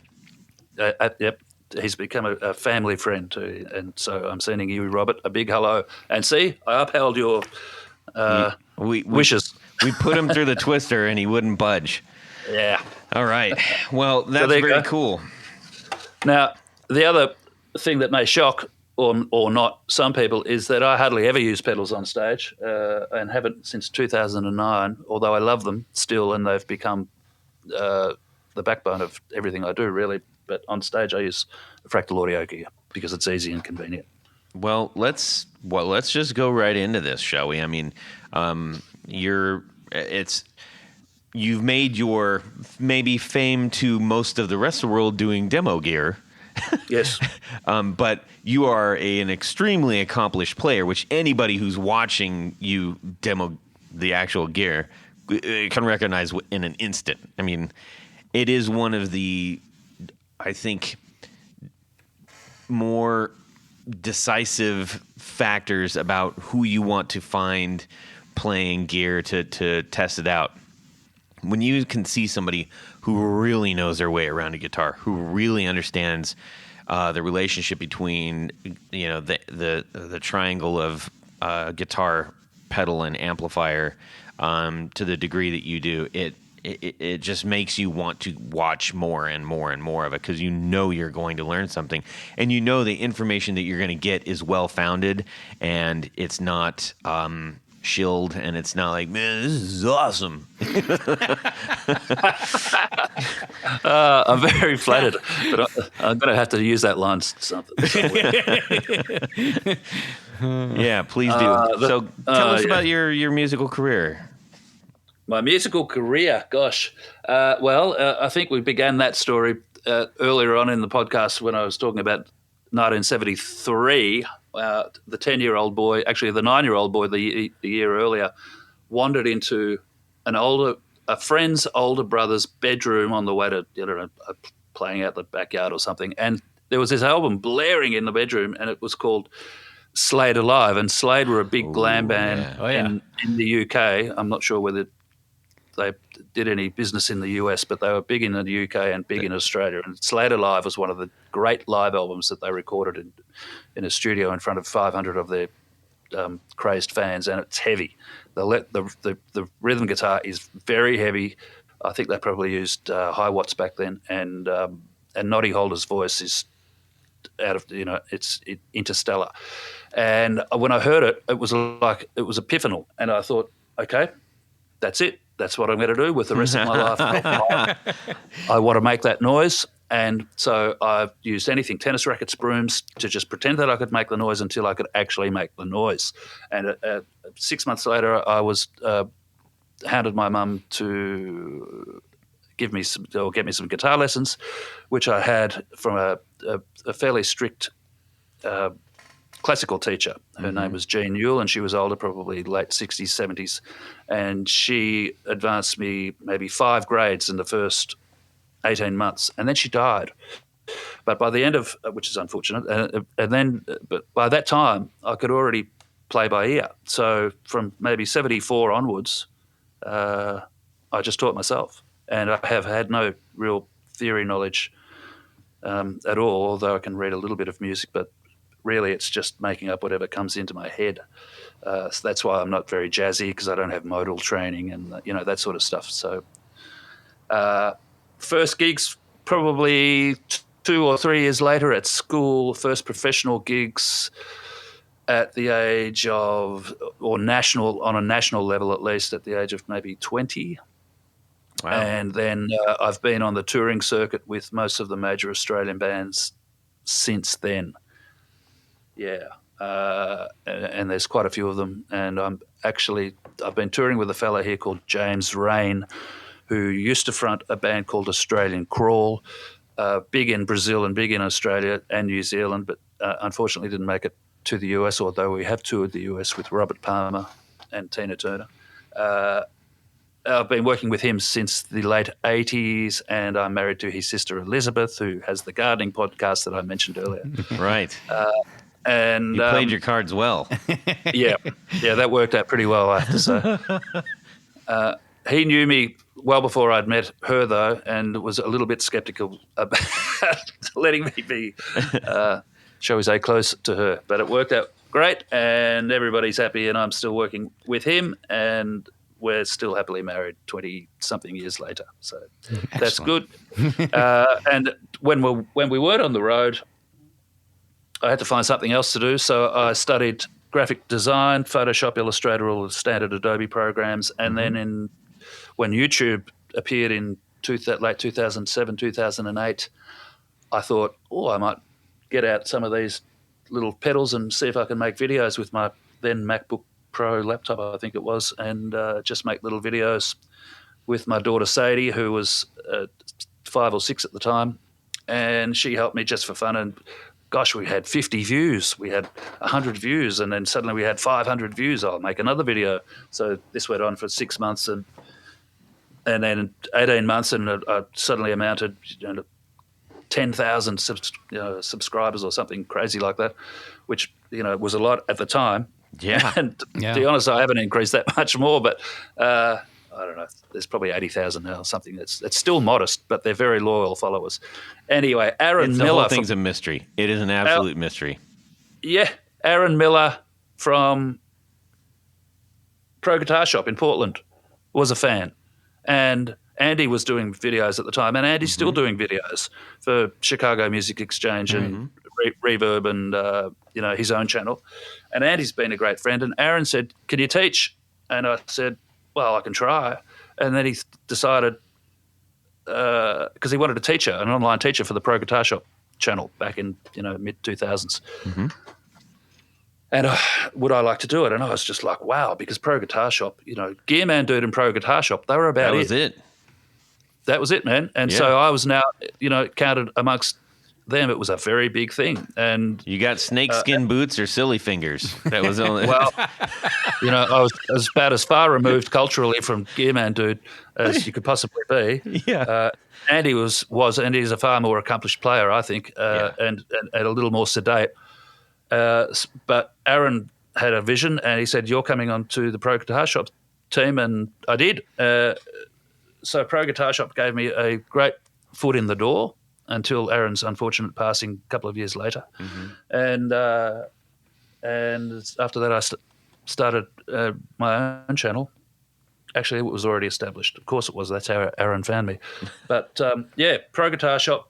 Yep. He's become a family friend too, and so I'm sending you, Robert, a big hello. And see, I upheld your wishes. We put him through the twister, and he wouldn't budge. Yeah. All right. Well, that's very cool. Now, the other thing that may shock or not some people is that I hardly ever use pedals on stage, and haven't since 2009. Although I love them still, and they've become the backbone of everything I do, really. But on stage, I use a fractal audio gear because it's easy and convenient. Well, let's just go right into this, shall we? I mean, you've made your maybe fame to most of the rest of the world doing demo gear. Yes. But you are an extremely accomplished player, which anybody who's watching you demo the actual gear can recognize in an instant. I mean, it is one of the, I think, more decisive factors about who you want to find playing gear to test it out. When you can see somebody who really knows their way around a guitar, who really understands the relationship between the triangle of guitar, pedal, and amplifier to the degree that you do, it just makes you want to watch more and more and more of it, because you know you're going to learn something, and you know the information that you're going to get is well founded, and it's not shilled, and it's not like, man, this is awesome. I'm very flattered, but I'm going to have to use that line something. Yeah, please do. So tell us about your musical career. My musical career, gosh. I think we began that story earlier on in the podcast when I was talking about 1973. The 10-year-old boy, actually the 9-year-old boy the year earlier, wandered into a friend's older brother's bedroom on the way to, playing out the backyard or something. And there was this album blaring in the bedroom, and it was called Slade Alive. And Slade were a big glam band in the UK. I'm not sure whether they did any business in the US, but they were big in the UK and big in Australia. And Slade Alive was one of the great live albums that they recorded in a studio in front of 500 of their crazed fans, and it's heavy. The rhythm guitar is very heavy. I think they probably used high watts back then, and Noddy Holder's voice is out of it's interstellar. And when I heard it, it was epiphanal, and I thought, okay, that's it. That's what I'm going to do with the rest of my life. I want to make that noise. And so I've used anything, tennis rackets, brooms, to just pretend that I could make the noise until I could actually make the noise. And 6 months later, I was hounded my mum to get me some guitar lessons, which I had from a fairly strict classical teacher. Her name was Jean Newell, and she was older, probably late 60s, 70s. And she advanced me maybe 5 grades in the first 18 months. And then she died. But by the end of, which is unfortunate, but by that time, I could already play by ear. So from maybe 74 onwards, I just taught myself. And I have had no real theory knowledge at all, although I can read a little bit of music, but really it's just making up whatever comes into my head. So that's why I'm not very jazzy, because I don't have modal training and, that sort of stuff. So first gigs probably 2 or 3 years later at school, first professional gigs at the age of, on a national level at least, at the age of maybe 20. Wow. And then I've been on the touring circuit with most of the major Australian bands since then. Yeah. And there's quite a few of them. And I've been touring with a fella here called James Rain, who used to front a band called Australian Crawl, big in Brazil and big in Australia and New Zealand, but unfortunately didn't make it to the US, although we have toured the US with Robert Palmer and Tina Turner. I've been working with him since the late 80s, and I'm married to his sister Elizabeth, who has the gardening podcast that I mentioned earlier. Right. And you played your cards well. Yeah, that worked out pretty well, I have to say. He knew me well before I'd met her, though, and was a little bit skeptical about letting me be, shall we say, close to her. But it worked out great, and everybody's happy, and I'm still working with him, and we're still happily married 20-something years later. So that's good. And when we weren't on the road, I had to find something else to do. So I studied graphic design, Photoshop, Illustrator, all the standard Adobe programs. And then when YouTube appeared in late 2007, 2008, I thought, I might get out some of these little pedals and see if I can make videos with my then MacBook Pro laptop, I think it was, and just make little videos with my daughter Sadie, who was 5 or 6 at the time, and she helped me just for fun. And gosh, we had 50 views, we had 100 views, and then suddenly we had 500 views. I'll make another video. So this went on for 6 months, and then 18 months, and I suddenly amounted 10,000 subscribers or something crazy like that, which was a lot at the time. Yeah. And to be honest, I haven't increased that much more, but I don't know. There's probably 80,000 now, something that's still modest, but they're very loyal followers. Anyway, Aaron Miller. The whole thing's a mystery. It is an absolute mystery. Yeah. Aaron Miller from Pro Guitar Shop in Portland was a fan. And Andy was doing videos at the time, and Andy's still doing videos for Chicago Music Exchange and Reverb and his own channel. And Andy's been a great friend. And Aaron said, "Can you teach?" And I said, "Well, I can try." And then he decided, because he wanted a teacher, an online teacher for the Pro Guitar Shop channel back in mid 2000s. And would I like to do it? And I was just like, wow, because Pro Guitar Shop, Gearman Dude and Pro Guitar Shop, they were about That was it. That was it, man. And so I was now, counted amongst them. It was a very big thing. And you got snakeskin boots or silly fingers? That was only well, I was about as far removed culturally from Gearman Dude as you could possibly be. Yeah. Andy Andy's a far more accomplished player, I think, and a little more sedate. But Aaron had a vision, and he said, "You're coming on to the Pro Guitar Shop team," and I did. So Pro Guitar Shop gave me a great foot in the door until Aaron's unfortunate passing a couple of years later. And after that, I started my own channel. Actually, it was already established. Of course it was. That's how Aaron found me. But, Pro Guitar Shop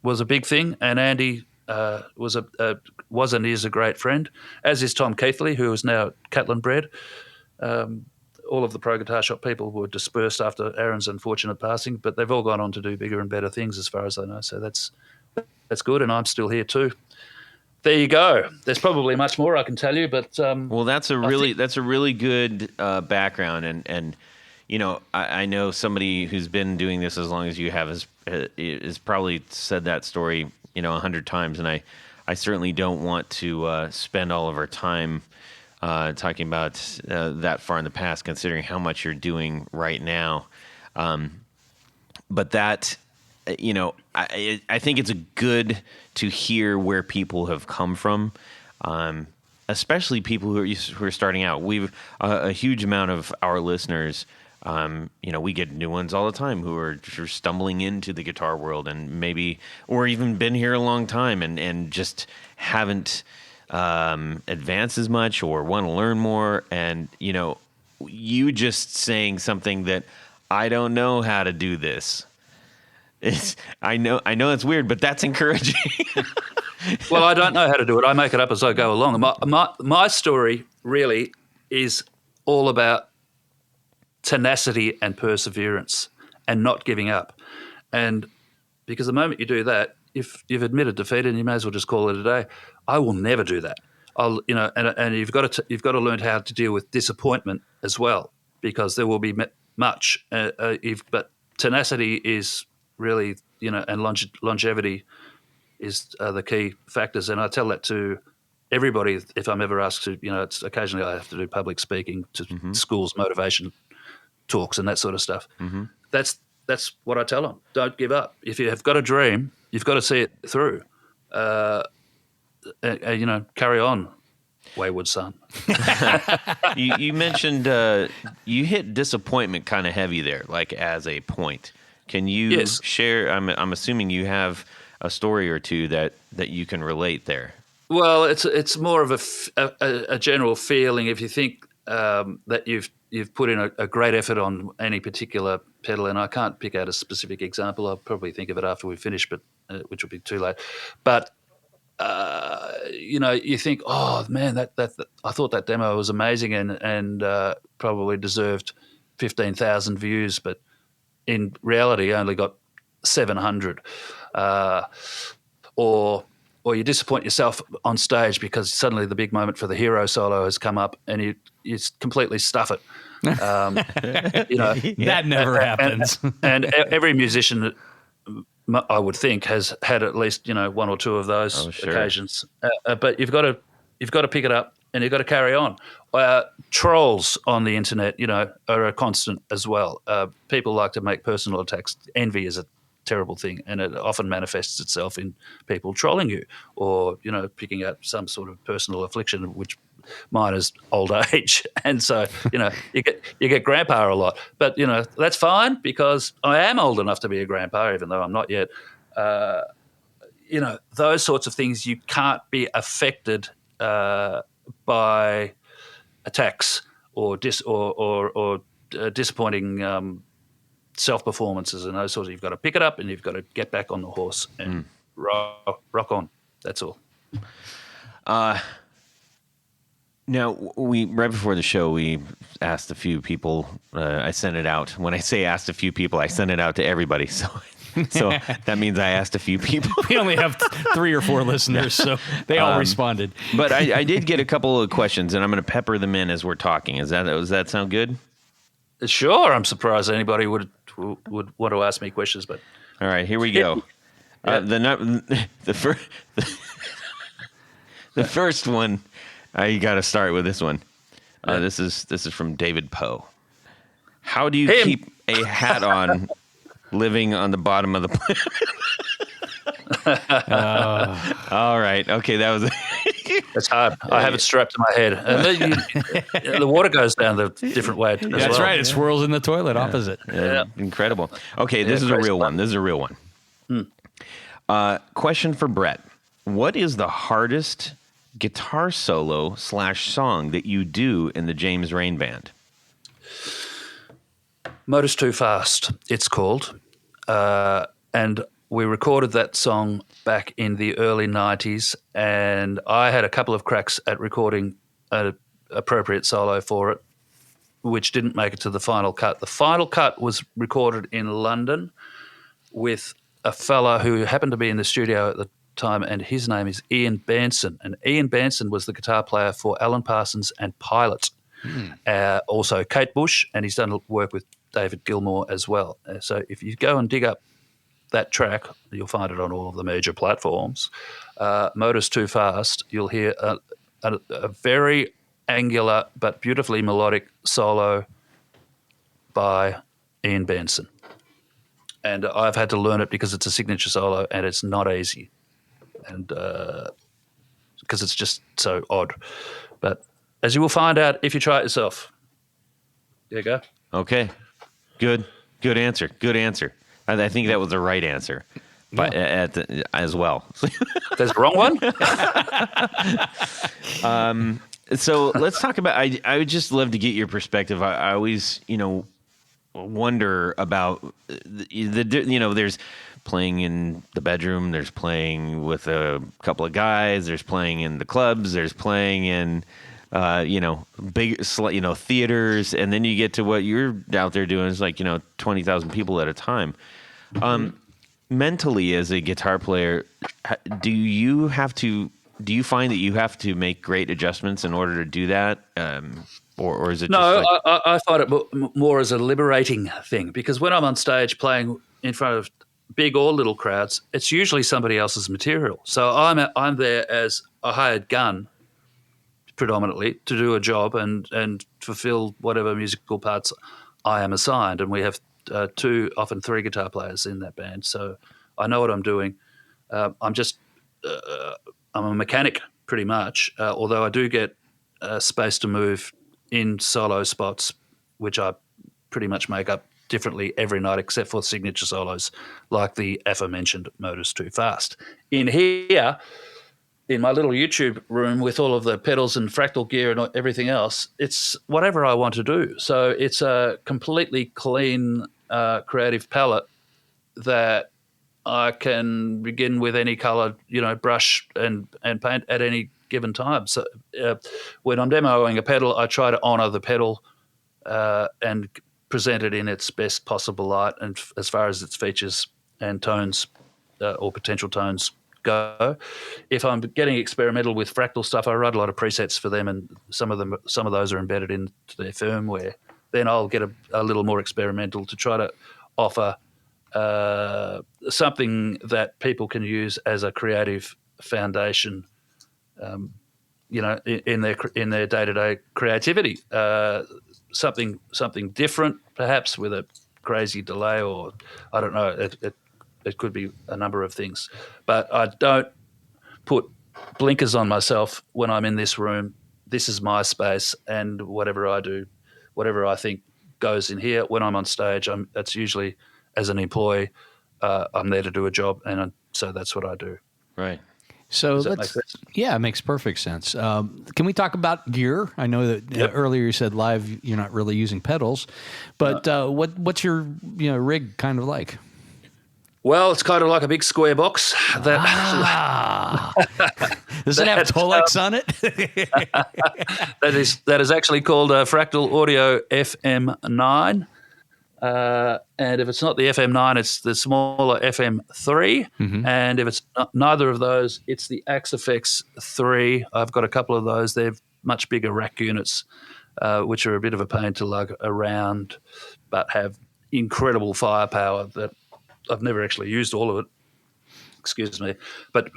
was a big thing, and Andy was and is a great friend, as is Tom Keithley, who is now Catlin bred. All of the Pro Guitar Shop people were dispersed after Aaron's unfortunate passing, but they've all gone on to do bigger and better things as far as I know. So that's good, and I'm still here too. There you go. There's probably much more I can tell you, but well, that's a really good background, and I know somebody who's been doing this as long as you have is probably said that story, 100 times, and I certainly don't want to spend all of our time talking about that far in the past, considering how much you're doing right now. But that, I think it's good to hear where people have come from, especially people who are starting out. We've a huge amount of our listeners. We get new ones all the time who are stumbling into the guitar world and maybe, or even been here a long time and just haven't advanced as much or want to learn more. And, you just saying something that I don't know how to do this. I know it's weird, but that's encouraging. Well, I don't know how to do it. I make it up as I go along. My story really is all about tenacity and perseverance and not giving up. And because the moment you do that, if you've admitted defeat, and you may as well just call it a day, I will never do that. And you've got to learn how to deal with disappointment as well, because there will be much. But tenacity is really, and longevity is the key factors. And I tell that to everybody if I'm ever asked to. It's occasionally I have to do public speaking to schools, motivation talks, and that sort of stuff. Mm-hmm. That's what I tell them. Don't give up. If you have got a dream, you've got to see it through. Carry on, wayward son. You mentioned you hit disappointment kind of heavy there, like as a point. Can you share? I'm assuming you have a story or two that you can relate there. Well, it's more of a general feeling. If you think that you've put in a great effort on any particular pedal, and I can't pick out a specific example. I'll probably think of it after we finish, but which will be too late. But you think, oh man, that I thought that demo was amazing and probably deserved 15,000 views, but in reality, only got 700. Or you disappoint yourself on stage because suddenly the big moment for the hero solo has come up and you completely stuff it. That never happens. And every musician, I would think, has had at least one or two of those occasions. But you've got to pick it up and you've got to carry on. Trolls on the internet, are a constant as well. People like to make personal attacks. Envy is a terrible thing, and it often manifests itself in people trolling you or picking out some sort of personal affliction, which mine is old age. And so you get grandpa a lot, but that's fine because I am old enough to be a grandpa, even though I'm not yet. Those sorts of things, you can't be affected by attacks or disappointing self-performances and those sorts. You've got to pick it up and you've got to get back on the horse and rock on. That's all. Now, right before the show, we asked a few people. I sent it out. When I say asked a few people, I sent it out to everybody. So that means I asked a few people. We only have 3 or 4 listeners, so they all responded. But I did get a couple of questions, and I'm going to pepper them in as we're talking. Does that sound good? Sure. I'm surprised anybody would want to ask me questions, but all right, here we go. The first one. You got to start with this one. This is from David Poe. How do you keep a hat on living on the bottom of the planet? All right. Okay, that was... That's hard. I have it strapped to my head. And then the water goes down the different way as well. That's right. It swirls in the toilet opposite. Yeah. Incredible. Okay, this is a real one. This is a real one. Question for Brett. What is the hardest guitar solo / song that you do in the James Rain Band? Motor's Too Fast, it's called. And we recorded that song back in the early 90s, and I had a couple of cracks at recording an appropriate solo for it, which didn't make it to the final cut. The final cut was recorded in London with a fella who happened to be in the studio at the time, and his name is Ian Benson. And Ian Benson was the guitar player for Alan Parsons and Pilot. Also Kate Bush, and he's done work with David Gilmour as well. So if you go and dig up that track, you'll find it on all of the major platforms. Motor's Too Fast, you'll hear a very angular but beautifully melodic solo by Ian Benson. And I've had to learn it because it's a signature solo and it's not easy. And because it's just so odd. But as you will find out if you try it yourself. There you go. Okay. Good answer. Good answer. I think that was the right answer, but as well. There's the wrong one? So let's talk about, I would just love to get your perspective. I always, wonder about there's playing in the bedroom, there's playing with a couple of guys, there's playing in the clubs, there's playing in, big, theaters. And then you get to what you're out there doing is 20,000 people at a time. Mentally as a guitar player, do you find that you have to make great adjustments in order to do that? Or is it no? Just I find it more as a liberating thing because when I'm on stage playing in front of big or little crowds, it's usually somebody else's material. So I'm there as a hired gun, predominantly to do a job and fulfill whatever musical parts I am assigned. And we have 2, often 3 guitar players in that band, so I know what I'm doing. I'm a mechanic pretty much, although I do get space to move in solo spots, which I pretty much make up differently every night except for signature solos like the aforementioned Motor's Too Fast. In here, in my little YouTube room with all of the pedals and fractal gear and everything else, it's whatever I want to do. So it's a completely clean creative palette that I can begin with any color, brush and paint at any given time. So when I'm demoing a pedal, I try to honor the pedal and present it in its best possible light and as far as its features and tones or potential tones go. If I'm getting experimental with fractal stuff, I write a lot of presets for them, and some of those are embedded into their firmware. Then I'll get a little more experimental to try to offer something that people can use as a creative foundation, in their day-to-day creativity. Something different, perhaps with a crazy delay, or I don't know. It could be a number of things, but I don't put blinkers on myself when I'm in this room. This is my space, and whatever I do, whatever I think goes in here. When I'm on stage, that's usually as an employee. I'm there to do a job, and so that's what I do. right. So Does that make sense? yeah, it makes perfect sense. Can we talk about gear? I know that earlier you said live you're not really using pedals, but what's your rig kind of like? Well, it's kind of like a big square box. Does it have Tolex on it? that is actually called a Fractal Audio FM9. And if it's not the FM9, it's the smaller FM3. Mm-hmm. And if it's neither of those, it's the Axifex 3. I've got a couple of those. They're much bigger rack units, which are a bit of a pain to lug around, but have incredible firepower that I've never actually used all of it. Excuse me. But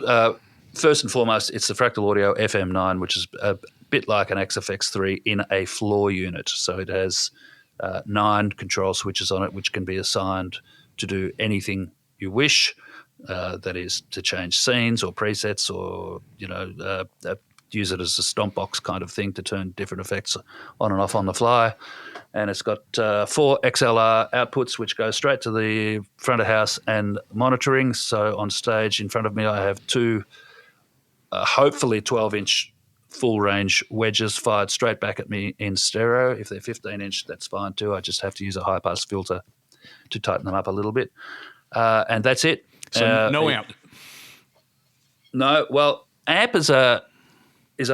first and foremost, it's the Fractal Audio FM9, which is a bit like an Axifex 3 in a floor unit. So it has 9 control switches on it, which can be assigned to do anything you wish. That is to change scenes or presets, or use it as a stomp box kind of thing to turn different effects on and off on the fly. And it's got 4 XLR outputs, which go straight to the front of house and monitoring. So on stage in front of me, I have 2 hopefully 12-inch full range wedges fired straight back at me in stereo. If they're 15-inch, that's fine too. I just have to use a high-pass filter to tighten them up a little bit. And that's it. So no amp. No. Well, amp is a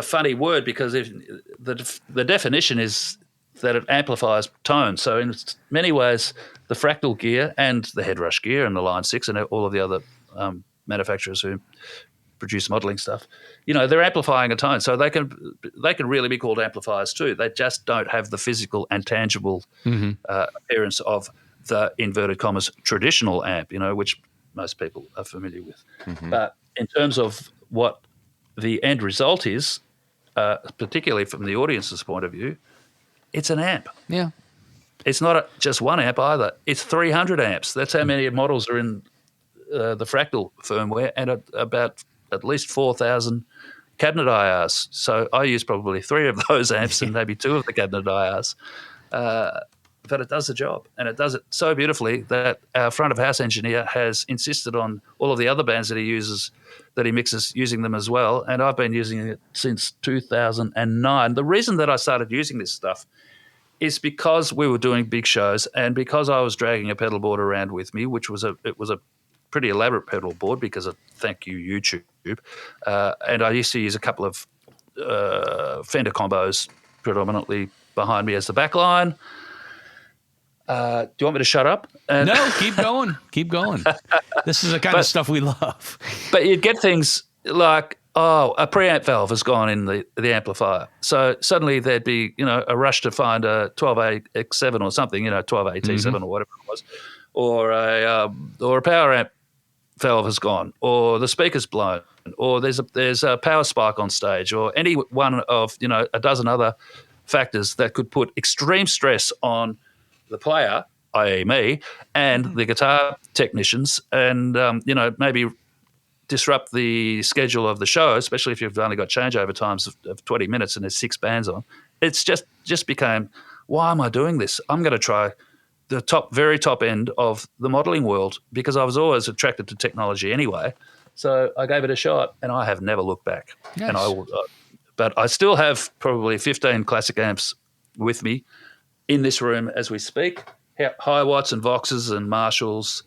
funny word because if the definition is that it amplifies tone. So in many ways, the Fractal gear and the Headrush gear and the Line 6 and all of the other manufacturers who produce modelling stuff, they're amplifying a tone, so they can really be called amplifiers too. They just don't have the physical and tangible appearance of the inverted commas traditional amp, which most people are familiar with. But in terms of what the end result is, particularly from the audience's point of view, it's an amp. Yeah. It's not just one amp either. It's 300 amps. That's how many models are in the Fractal firmware, and about at least 4,000 cabinet IRs. So I use probably 3 of those amps and maybe 2 of the cabinet IRs. But it does the job, and it does it so beautifully that our front of house engineer has insisted on all of the other bands that he mixes, using them as well. And I've been using it since 2009. The reason that I started using this stuff is because we were doing big shows, and because I was dragging a pedal board around with me, which was a pretty elaborate pedal board because of thank you YouTube, and I used to use a couple of Fender combos predominantly behind me as the back line. Do you want me to shut up? No, keep going. Keep going. This is the kind of stuff we love. But you'd get things like, a preamp valve has gone in the amplifier. So suddenly there'd be, a rush to find a 12AX7 or something, 12AT7 or whatever it was, or a power amp valve has gone, or the speaker's blown, or there's a power spike on stage, or any one of, a dozen other factors that could put extreme stress on the player, i.e. me, and the guitar technicians, and, maybe disrupt the schedule of the show, especially if you've only got changeover times of 20 minutes and there's 6 bands on. It's just became, why am I doing this? I'm going to try the very top end of the modelling world, because I was always attracted to technology anyway. So I gave it a shot, and I have never looked back. Nice. And but I still have probably 15 classic amps with me in this room as we speak. High Watts and Voxes and Marshalls.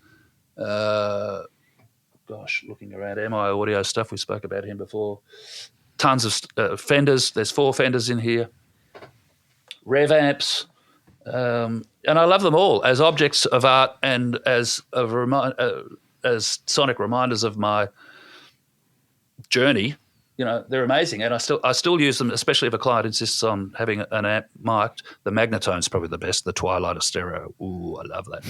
Looking around, MI Audio stuff. We spoke about him before. Tons of Fenders. There's 4 Fenders in here. Rev amps. And I love them all as objects of art and as as sonic reminders of my journey. They're amazing, and I still use them, especially if a client insists on having an amp mic'd. The Magnetone's probably the best. The Twilight of Stereo. Ooh, I love that.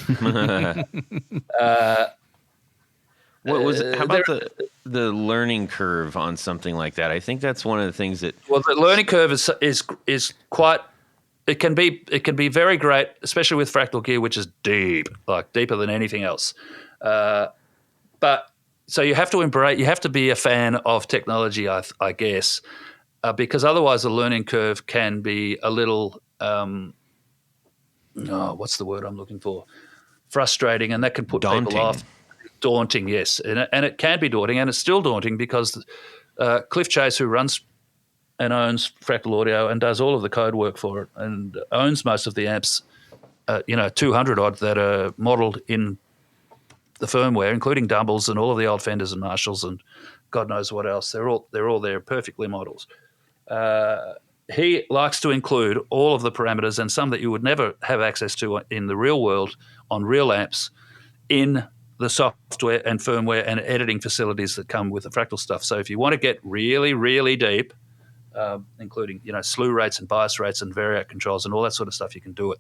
How about the learning curve on something like that? I think that's one of the things that. Well, the learning curve is quite. It can be very great, especially with fractal gear, which is deep, like deeper than anything else. But so you have to be a fan of technology, I guess, because otherwise the learning curve can be a little. What's the word I'm looking for? Frustrating, and that can put people off. Daunting, yes, and it can be daunting, and it's still daunting because Cliff Chase, who runs and owns Fractal Audio and does all of the code work for it, and owns most of the amps, 200 odd that are modelled in the firmware, including Dumbles and all of the old Fenders and Marshalls and God knows what else. They're all there, perfectly models. He likes to include all of the parameters and some that you would never have access to in the real world on real amps in the software and firmware and editing facilities that come with the Fractal stuff. So if you want to get really, really deep, including slew rates and bias rates and variac controls and all that sort of stuff, you can do it.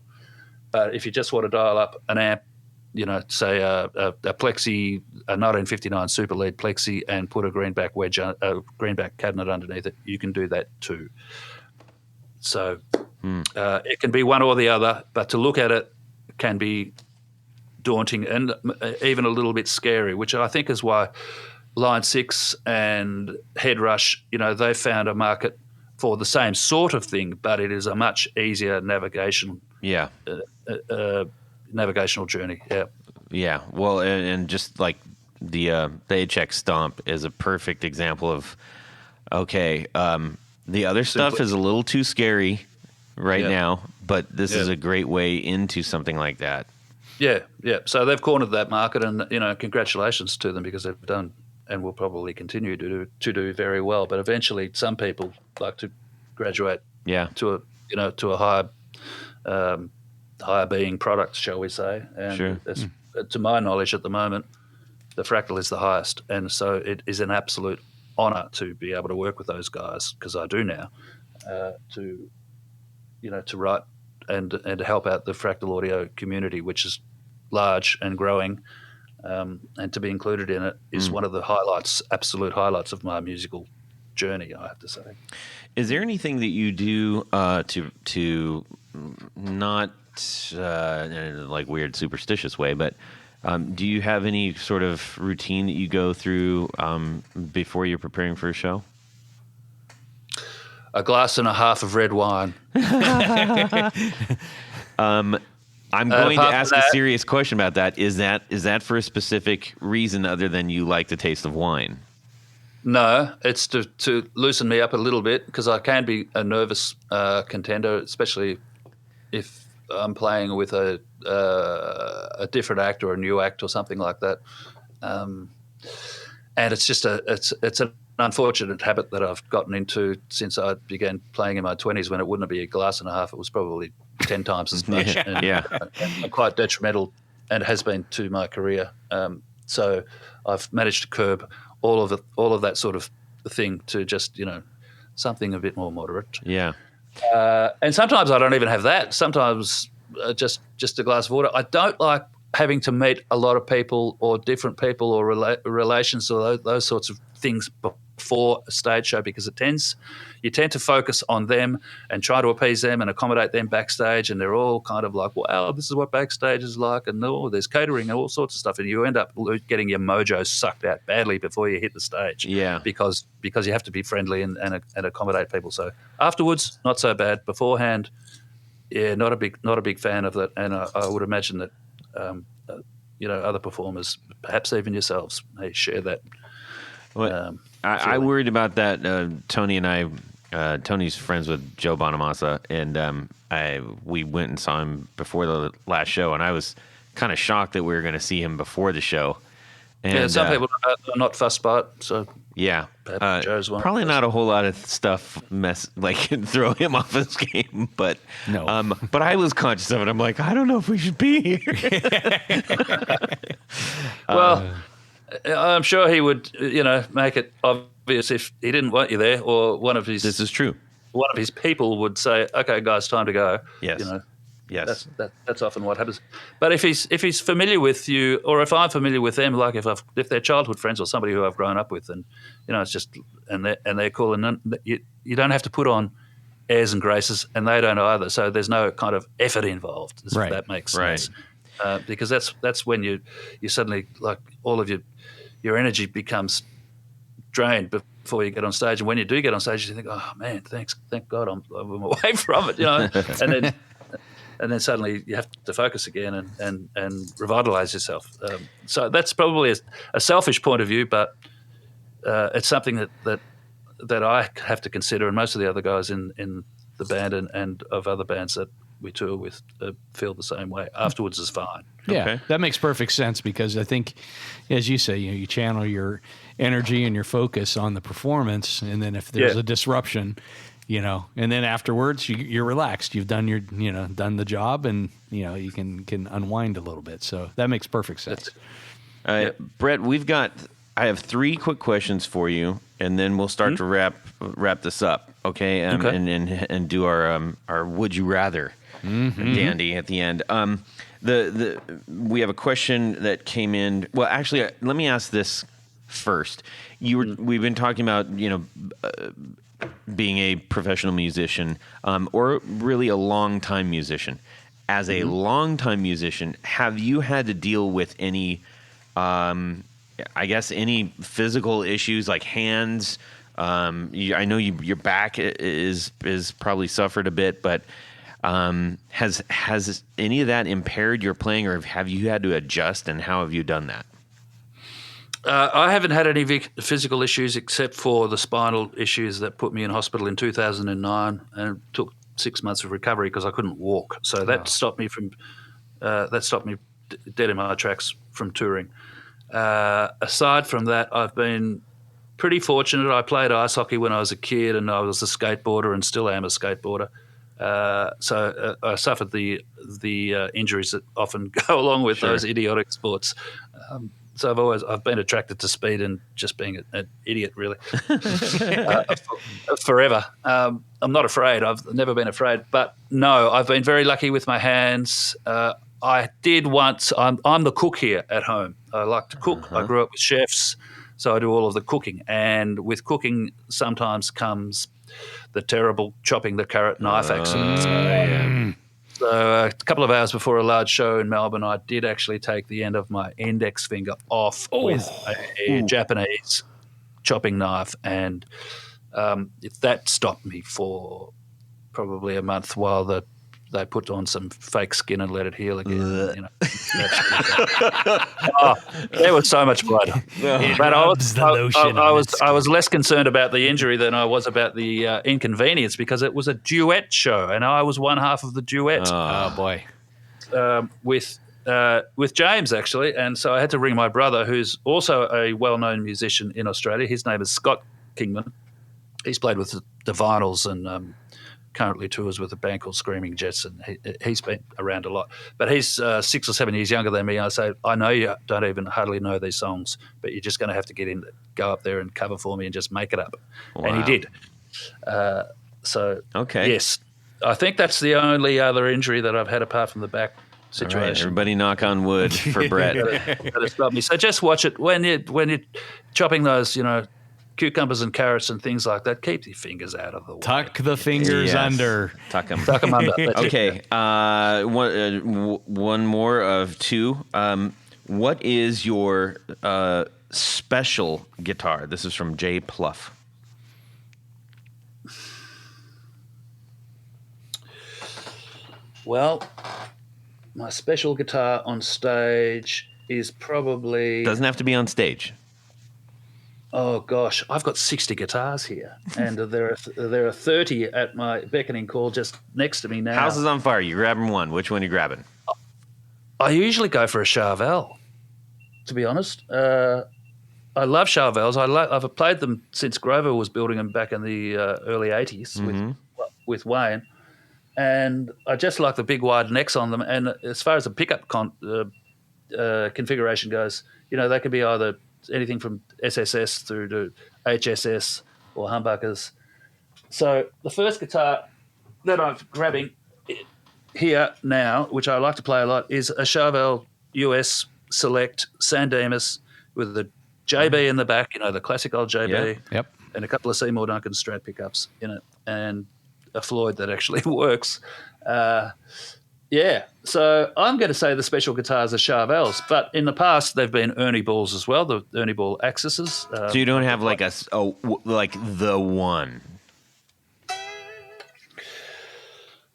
But if you just want to dial up an amp, say a Plexi, a 1959 Super Lead Plexi, and put a greenback wedge, a greenback cabinet underneath it, you can do that too. So it can be one or the other, but to look at it can be daunting and even a little bit scary, which I think is why Line 6 and Head Rush, they found a market for the same sort of thing, but it is a much easier navigational journey. Yeah. Yeah. Well, and just like the HX Stomp is a perfect example of, the other stuff is a little too scary right now, but this is a great way into something like that. Yeah. So they've cornered that market, and congratulations to them, because they've done and will probably continue to do very well. But eventually, some people like to graduate to a higher being product, shall we say? And to my knowledge, at the moment, the Fractal is the highest, and so it is an absolute honour to be able to work with those guys, because I do now, to write and to help out the fractal audio community, which is large and growing, and to be included in it is one of the absolute highlights of my musical journey, I have to say. Is there anything that you do to not in a like weird superstitious way, but do you have any sort of routine that you go through before you're preparing for a show? A glass and a half of red wine. I'm going to ask a serious question about that. Is that for a specific reason other than you like the taste of wine? No, it's to loosen me up a little bit, because I can be a nervous contender, especially if I'm playing with a different act or a new act or something like that. And it's just it's an unfortunate habit that I've gotten into since I began playing in my 20s, when it wouldn't be a glass and a half. It was probably 10 times as much. And quite detrimental, and has been to my career. So I've managed to curb all of that sort of thing to just, something a bit more moderate. Yeah. And sometimes I don't even have that. Sometimes just a glass of water. I don't like having to meet a lot of people or different people or relations or those sorts of things before a stage show, because you tend to focus on them and try to appease them and accommodate them backstage, and they're all kind of like, wow, this is what backstage is like, and there's catering and all sorts of stuff, and you end up getting your mojo sucked out badly before you hit the stage. Yeah. Because you have to be friendly and accommodate people. So afterwards, not so bad. Beforehand, yeah, not a big fan of that, and I would imagine that other performers, perhaps even yourselves, may share that. Well, I worried about that. Tony and I, Tony's friends with Joe Bonamassa, and we went and saw him before the last show, and I was kind of shocked that we were going to see him before the show. And, some people are not fussed by it, so yeah, Joe's one. Probably not a whole lot of stuff can throw him off his game, but no. But I was conscious of it. I'm like, I don't know if we should be here. Well, I'm sure he would, make it obvious if he didn't want you there, or one of his. This is true. One of his people would say, "Okay, guys, time to go." Yes. Yes. That's often what happens. But if he's familiar with you, or if I'm familiar with them, like if they're childhood friends or somebody who I've grown up with, and it's just and they're cool, and you don't have to put on airs and graces, and they don't either. So there's no kind of effort involved. If that makes sense. Because that's when you suddenly, like, all of your energy becomes drained before you get on stage, and when you do get on stage, you think, oh man, thank God I'm away from it, and then suddenly you have to focus again and revitalize yourself. So that's probably a selfish point of view, but it's something that I have to consider, and most of the other guys in the band and of other bands that we tour with feel the same way. Afterwards is fine. Yeah, okay. That makes perfect sense, because I think, as you say, you channel your energy and your focus on the performance, and then if there's a disruption, and then afterwards you're relaxed. You've done done the job, and you can unwind a little bit. So that makes perfect sense. Brett, I have 3 quick questions for you, and then we'll start to wrap this up. Okay, and do our would you rather dandy at the end. We have a question that came in. Well, actually, let me ask this first. We've been talking about being a professional musician, or really a long-time musician. As a long-time musician, have you had to deal with any, any physical issues like hands? I know your back is probably suffered a bit, but has any of that impaired your playing, or have you had to adjust, and how have you done that? I haven't had any physical issues except for the spinal issues that put me in hospital in 2009, and it took 6 months of recovery because I couldn't walk. So that stopped me dead in my tracks from touring. Aside from that, I've been pretty fortunate. I played ice hockey when I was a kid, and I was a skateboarder and still am a skateboarder. So I suffered the injuries that often go along with those idiotic sports. I've been attracted to speed and just being an idiot, really, forever. I'm not afraid. I've never been afraid. But no, I've been very lucky with my hands. I did once. I'm the cook here at home. I like to cook. I grew up with chefs, so I do all of the cooking. And with cooking, sometimes comes the terrible chopping the carrot knife accident. So a couple of hours before a large show in Melbourne, I did actually take the end of my index finger off with a Japanese chopping knife, and that stopped me for probably a month while they put on some fake skin and let it heal again. You know, there was so much blood. But I was less concerned about the injury than I was about the inconvenience, because it was a duet show, and I was one half of the duet. Oh boy, with James actually, and so I had to ring my brother, who's also a well-known musician in Australia. His name is Scott Kingman. He's played with the Vinyls and currently tours with a band called Screaming Jets, and he's been around a lot. But he's 6 or 7 years younger than me. I say, I know you don't even hardly know these songs, but you're just going to have to go up there and cover for me and just make it up. Wow. And he did. Yes, I think that's the only other injury that I've had apart from the back situation. All right, everybody knock on wood for Brett. That has stopped me. So just watch it when you're chopping those, cucumbers and carrots and things like that. Keep your fingers out of the way. Tuck the fingers under. Tuck them under. Okay. One more of two. What is your special guitar? This is from Jay Pluff. Well, my special guitar on stage is probably... Doesn't have to be on stage. Oh gosh, I've got 60 guitars here, and there are 30 at my beckoning call just next to me now. House is on fire. You grabbing one. Which one are you grabbing? I usually go for a Charvel, to be honest. I love Charvels. I've played them since Grover was building them back in the early 80s with Wayne, and I just like the big wide necks on them. And as far as the pickup configuration goes, they can be either anything from SSS through to HSS or humbuckers. So the first guitar that I'm grabbing here now, which I like to play a lot, is a Charvel US Select San Dimas with a JB in the back, the classic old JB, Yep. and a couple of Seymour Duncan Strat pickups in it, and a Floyd that actually works. So I'm going to say the special guitars are Charvels, but in the past they've been Ernie Balls as well, the Ernie Ball Axis. So you don't have like the one?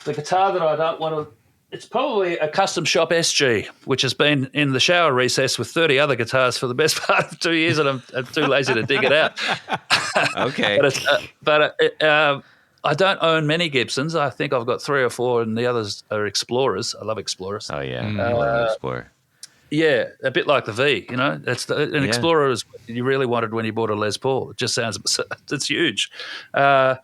The guitar that I don't want to... It's probably a Custom Shop SG, which has been in the shower recess with 30 other guitars for the best part of 2 years, and I'm too lazy to dig it out. Okay. I don't own many Gibsons. I think I've got 3 or 4, and the others are Explorers. I love Explorers. Oh, yeah. I love Explorer. Yeah, a bit like the V, An Explorer is what you really wanted when you bought a Les Paul. It just sounds... It's huge. Okay.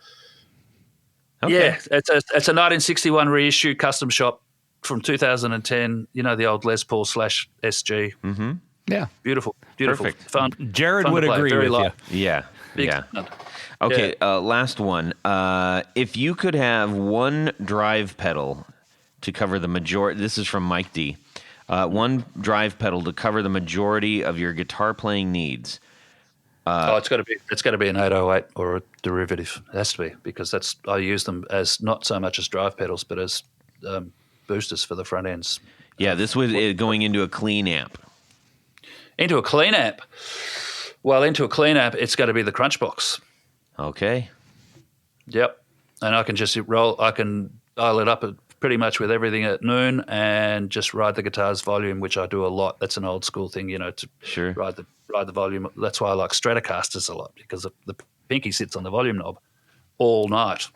Yeah, it's a 1961 reissue Custom Shop from 2010, the old Les Paul / SG. Mm-hmm. Yeah. Beautiful. Perfect. Fun. Jared fun would agree Very with light. you. Yeah. Big yeah. sound. Okay, last one. If you could have one drive pedal to cover the majority... This is from Mike D. One drive pedal to cover the majority of your guitar playing needs. It's got to be an 808 or a derivative. It has to be, because I use them as not so much as drive pedals, but as boosters for the front ends. Yeah, this was going into a clean amp. Into a clean amp. Well, into a clean amp, it's got to be the Crunchbox. Okay. Yep. And I can just I can dial it up pretty much with everything at noon and just ride the guitar's volume, which I do a lot. That's an old school thing, to ride the volume. That's why I like Stratocasters a lot, because the pinky sits on the volume knob all night,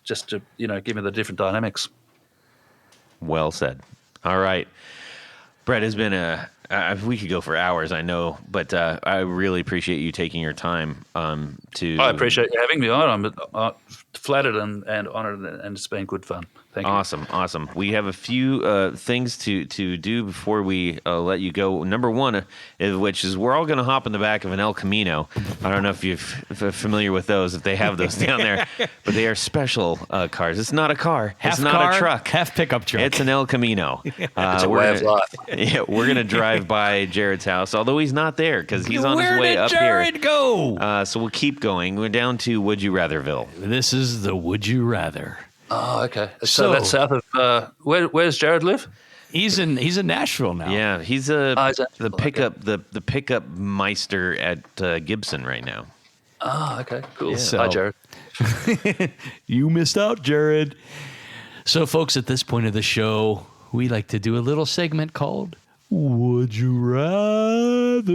just to give me the different dynamics. Well said. All right, Brett, has been we could go for hours, I know, but I really appreciate you taking your time to... I appreciate you having me on. I'm flattered and honoured, and it's been good fun. Thank you. Awesome. We have a few things to do before we let you go. Number one, which is we're all going to hop in the back of an El Camino. I don't know if you're familiar with those, if they have those down there, but they are special cars. It's not a car. Half it's not car, a truck. half pickup truck. It's an El Camino. It's a way of life. Yeah, we're going to drive by Jared's house, although he's not there because he's on his Where way did up Jared here. go? So we'll keep going. We're down to Would You Ratherville. This is the Would You Rather. Oh, okay. So So- that's south of where's Jared live? He's in Nashville now. Yeah, he's he's at- the pickup the pickup meister at Gibson right now. Oh, okay, cool. So- Hi, Jared. You missed out, Jared. So, folks, at this point of the show, we like to do a little segment called Would You Rather?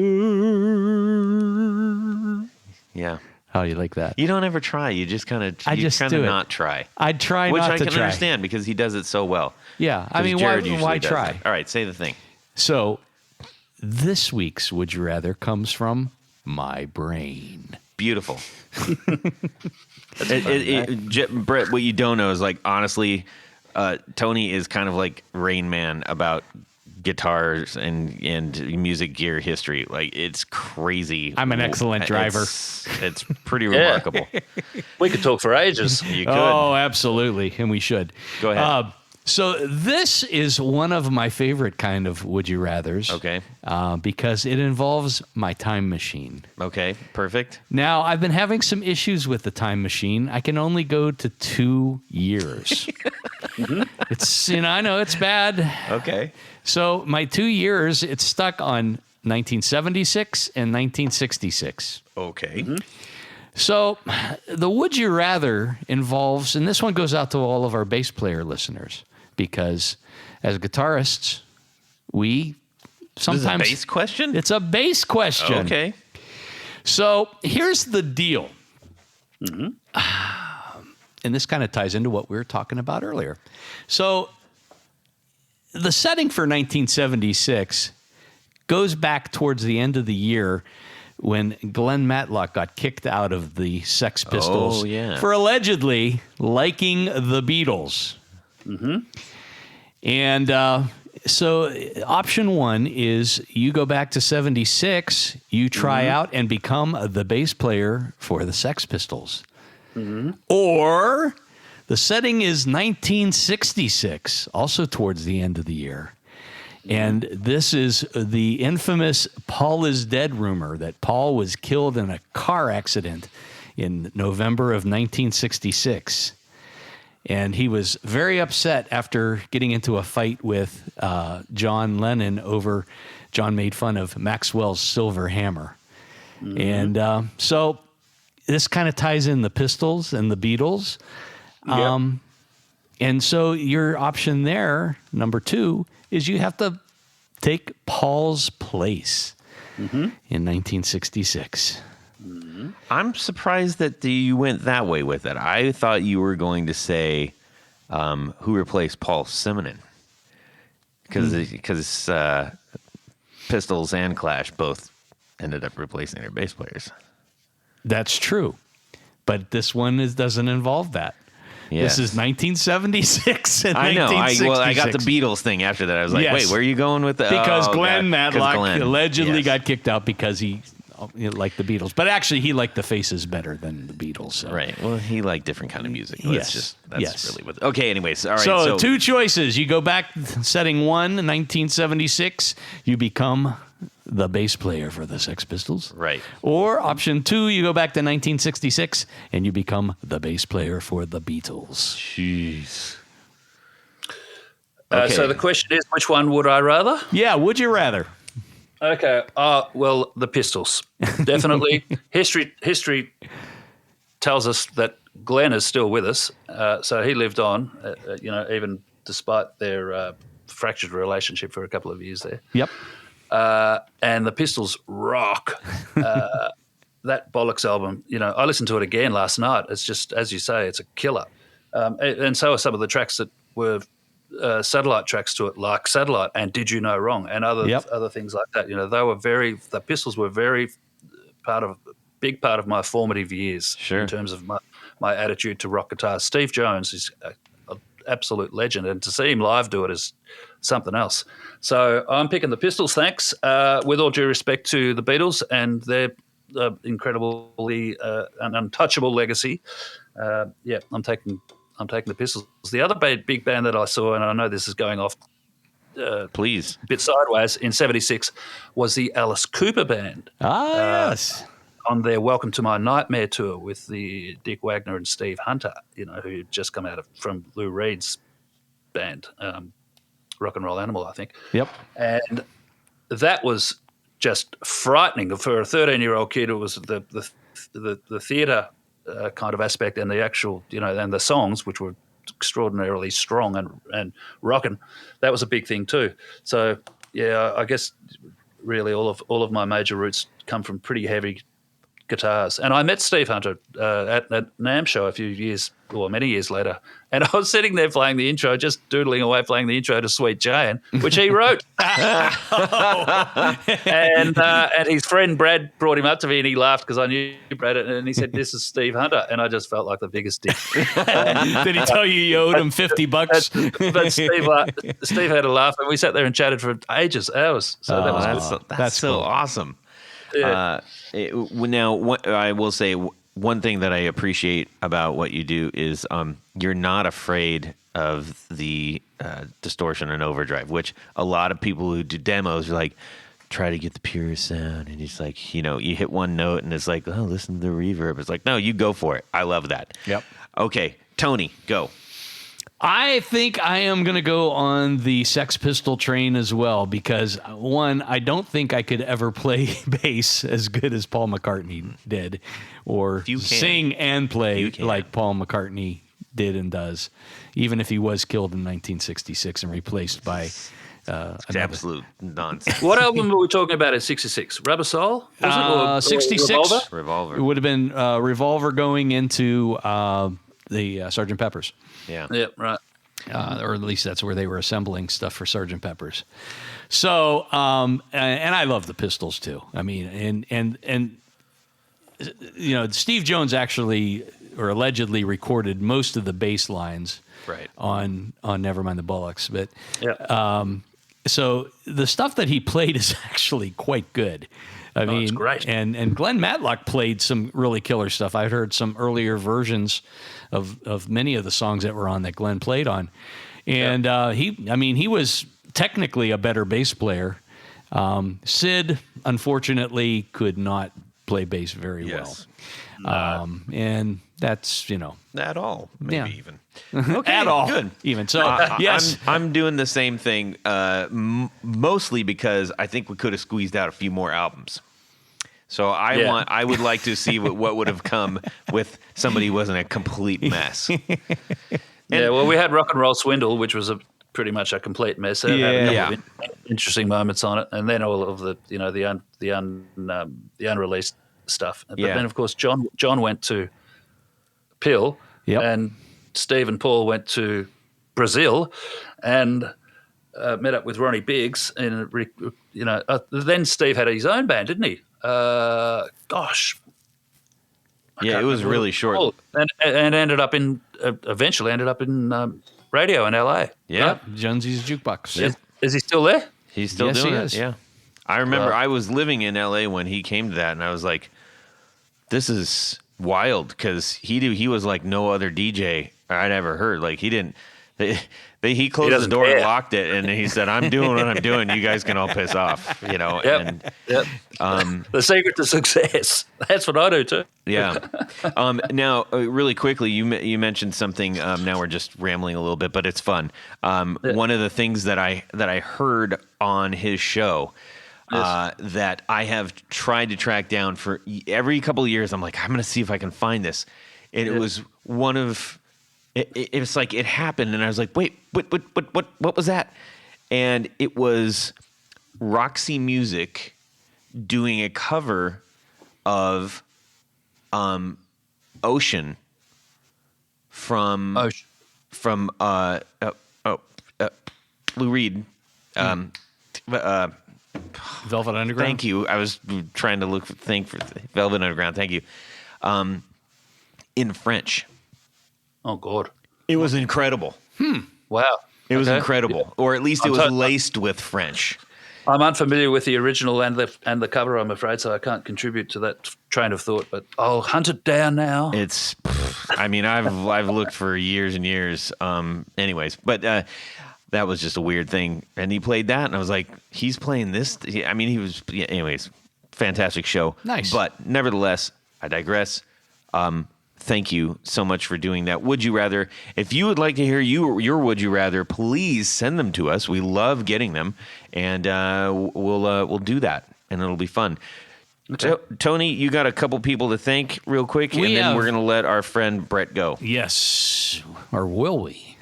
Yeah. How do you like that? You don't ever try. You just kind of I just do it. not try. I'd try Which not I to can try. understand because he does it so well. Yeah, I 'Cause mean, Jared why usually does try? it. All right, say the thing. So, this week's Would You Rather comes from my brain. Beautiful. Brett, what you don't know is, like, honestly, Tony is kind of like Rain Man about guitars and music gear history. Like, it's crazy. I'm an excellent driver. It's pretty remarkable. We could talk for ages. You could. Oh, absolutely, and we should. Go ahead. So this is one of my favorite kind of Would You Rathers. Okay. Because it involves my time machine. Okay, perfect. Now, I've been having some issues with the time machine. I can only go to 2 years. It's, I know it's bad. Okay. So my 2 years, it's stuck on 1976 and 1966. Okay. So the Would You Rather involves, and this one goes out to all of our bass player listeners, because as guitarists, we sometimes... This is a bass question? It's a bass question. Okay. So here's the deal. And this kind of ties into what we were talking about earlier. So the setting for 1976 goes back towards the end of the year when Glenn Matlock got kicked out of the Sex Pistols for allegedly liking the Beatles. And so option one is you go back to 76, you try out and become the bass player for the Sex Pistols. Or the setting is 1966, also towards the end of the year. And this is the infamous Paul is dead rumor that Paul was killed in a car accident in November of 1966. And he was very upset after getting into a fight with John Lennon over John made fun of Maxwell's silver hammer. And so this kind of ties in the Pistols and the Beatles. And so your option there, number two, is you have to take Paul's place in 1966. I'm surprised that you went that way with it. I thought you were going to say who replaced Paul Simonon. Because Pistols and Clash both ended up replacing their bass players. That's true. But this one doesn't involve that. Yes. This is 1976 and I know. 1966. I got the Beatles thing after that. I was like, Yes. wait, where are you going with that? Because Oh, Glenn God. 'Cause Matlock Glenn. allegedly Yes. got kicked out because he liked the Beatles. But actually, he liked the Faces better than the Beatles. So. Right. Well, he liked different kind of music. Yes. That's Yes. really what. Okay. Anyways. All right. So two choices. You go back, setting one, 1976, you become the bass player for the Sex Pistols. Right. Or option two, you go back to 1966 and you become the bass player for the Beatles. Jeez. So the question is, which one would I rather? Yeah, would you rather? Okay. Well, the Pistols. Definitely. History tells us that Glenn is still with us. So he lived on, even despite their fractured relationship for a couple of years there. Yep. And the Pistols rock. That Bollocks album, I listened to it again last night. It's just, as you say, it's a killer. And so are some of the tracks that were satellite tracks to it, like Satellite and Did You Know Wrong, and other things like that. The Pistols were very big part of my formative years in terms of my attitude to rock guitar. Steve Jones is a absolute legend, and to see him live do it is something else. So I'm picking the Pistols, thanks. With all due respect to the Beatles and their incredibly and untouchable legacy, I'm taking the Pistols. The other big band that I saw, and I know this is going off Please. a bit sideways, in '76 was the Alice Cooper Band. Yes. On their Welcome to My Nightmare tour with the Dick Wagner and Steve Hunter, who had just come out from Lou Reed's band, Rock and Roll Animal, I think. Yep. And that was just frightening for a 13-year-old kid. It was the theatre kind of aspect and the actual, and the songs, which were extraordinarily strong and rocking. That was a big thing too. So yeah, I guess really all of my major roots come from pretty heavy guitars. And I met Steve Hunter at NAMM show many years later, and I was sitting there playing the intro, just doodling away playing the intro to Sweet Jane, which he wrote. and his friend Brad brought him up to me, and he laughed because I knew Brad, and he said, "This is Steve Hunter," and I just felt like the biggest dick. Did he tell you owed him $50? But Steve had a laugh, and we sat there and chatted for ages, hours. So that was good. That's so cool. awesome. Yeah. Now, I will say one thing that I appreciate about what you do is you're not afraid of the distortion and overdrive, which a lot of people who do demos are like, try to get the purest sound. And it's like, you hit one note and it's like, oh, listen to the reverb. It's like, no, you go for it. I love that. Yep. Okay, Tony, go. I think I am going to go on the Sex Pistol train as well because, one, I don't think I could ever play bass as good as Paul McCartney did or sing and play like Paul McCartney did and does, even if he was killed in 1966 and replaced by absolute nonsense. What album were we talking about at 66? Rubber Soul? Was it? 66. Revolver. It would have been Revolver going into the Sgt. Pepper's. Yeah. Yeah, right. Or at least that's where they were assembling stuff for Sgt. Pepper's. So, and I love the Pistols too. I mean, and Steve Jones actually or allegedly recorded most of the bass lines on Nevermind the Bollocks, but so the stuff that he played is actually quite good. I mean, it's great. And Glenn Matlock played some really killer stuff. I've heard some earlier versions of many of the songs that were on that Glenn played on. And he was technically a better bass player. Sid, unfortunately, could not play bass very well. And that's, At all, maybe even. Okay, at all, good. Even. So, yes. I'm doing the same thing, mostly because I think we could have squeezed out a few more albums. So I would like to see what would have come with somebody who wasn't a complete mess. We had Rock and Roll Swindle, which was pretty much a complete mess. It had a couple of interesting moments on it, and then all of the the unreleased stuff. But then, of course, John went to Pill, and Steve and Paul went to Brazil, and met up with Ronnie Biggs, and then Steve had his own band, didn't he? It was really short, and eventually ended up in radio in LA. Yeah, right? Jonesy's Jukebox. Yep. Is he still there? He's still doing it. Yeah, I remember I was living in LA when he came to that, and I was like, "This is wild," because he was like no other DJ I'd ever heard. Like he didn't. He closed the door and locked it, and he said, "I'm doing what I'm doing. You guys can all piss off." Yep. The secret to success. That's what I do too. Yeah. Now, really quickly, you mentioned something. Now we're just rambling a little bit, but it's fun. One of the things that I heard on his show that I have tried to track down for every couple of years. I'm like, I'm going to see if I can find this. And it was one of. It was like it happened, and I was like, "Wait, what was that?" And it was Roxy Music doing a cover of "Ocean" from Lou Reed. Velvet Underground. Thank you. I was trying to think for Velvet Underground. Thank you. In French. Oh, God. It was incredible. Wow. It was Okay. incredible, Yeah. or at least it I'm was tot- laced with French. I'm unfamiliar with the original and the cover, I'm afraid, so I can't contribute to that train of thought. But I'll hunt it down now. It's, I mean, I've looked for years and years. Anyways, but that was just a weird thing, and he played that, and I was like, he's playing this. I mean, he was. Yeah, anyways, fantastic show. Nice. But nevertheless, I digress. Thank you so much for doing that. Would you rather? If you would like to hear your would you rather, please send them to us. We love getting them, and we'll do that, and it'll be fun. Okay. Tony, you got a couple people to thank real quick, and then we're gonna let our friend Brett go. Yes. Or will we?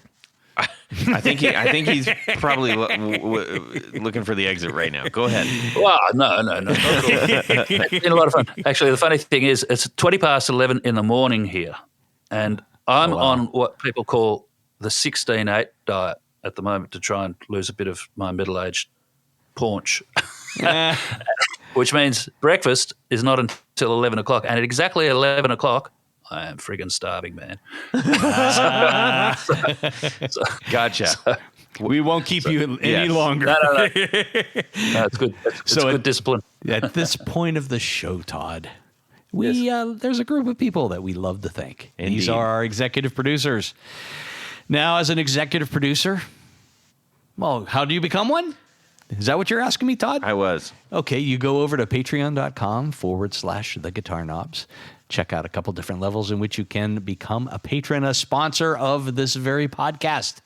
I think he's probably looking for the exit right now. Go ahead. Well, no. It's been a lot of fun. Actually, the funny thing is, it's 11:20 in the morning here, and I'm on what people call the 16-8 diet at the moment to try and lose a bit of my middle-aged paunch, which means breakfast is not until 11 o'clock. And at exactly 11 o'clock, I am friggin' starving, man. Gotcha. We won't keep you any longer. No. No, it's good. It's good discipline. At this point of the show, Todd, there's a group of people that we love to thank. Indeed. These are our executive producers. Now, as an executive producer, well, how do you become one? Is that what you're asking me, Todd? I was. Okay, you go over to patreon.com/the Guitar Knobs. Check out a couple different levels in which you can become a patron, a sponsor of this very podcast.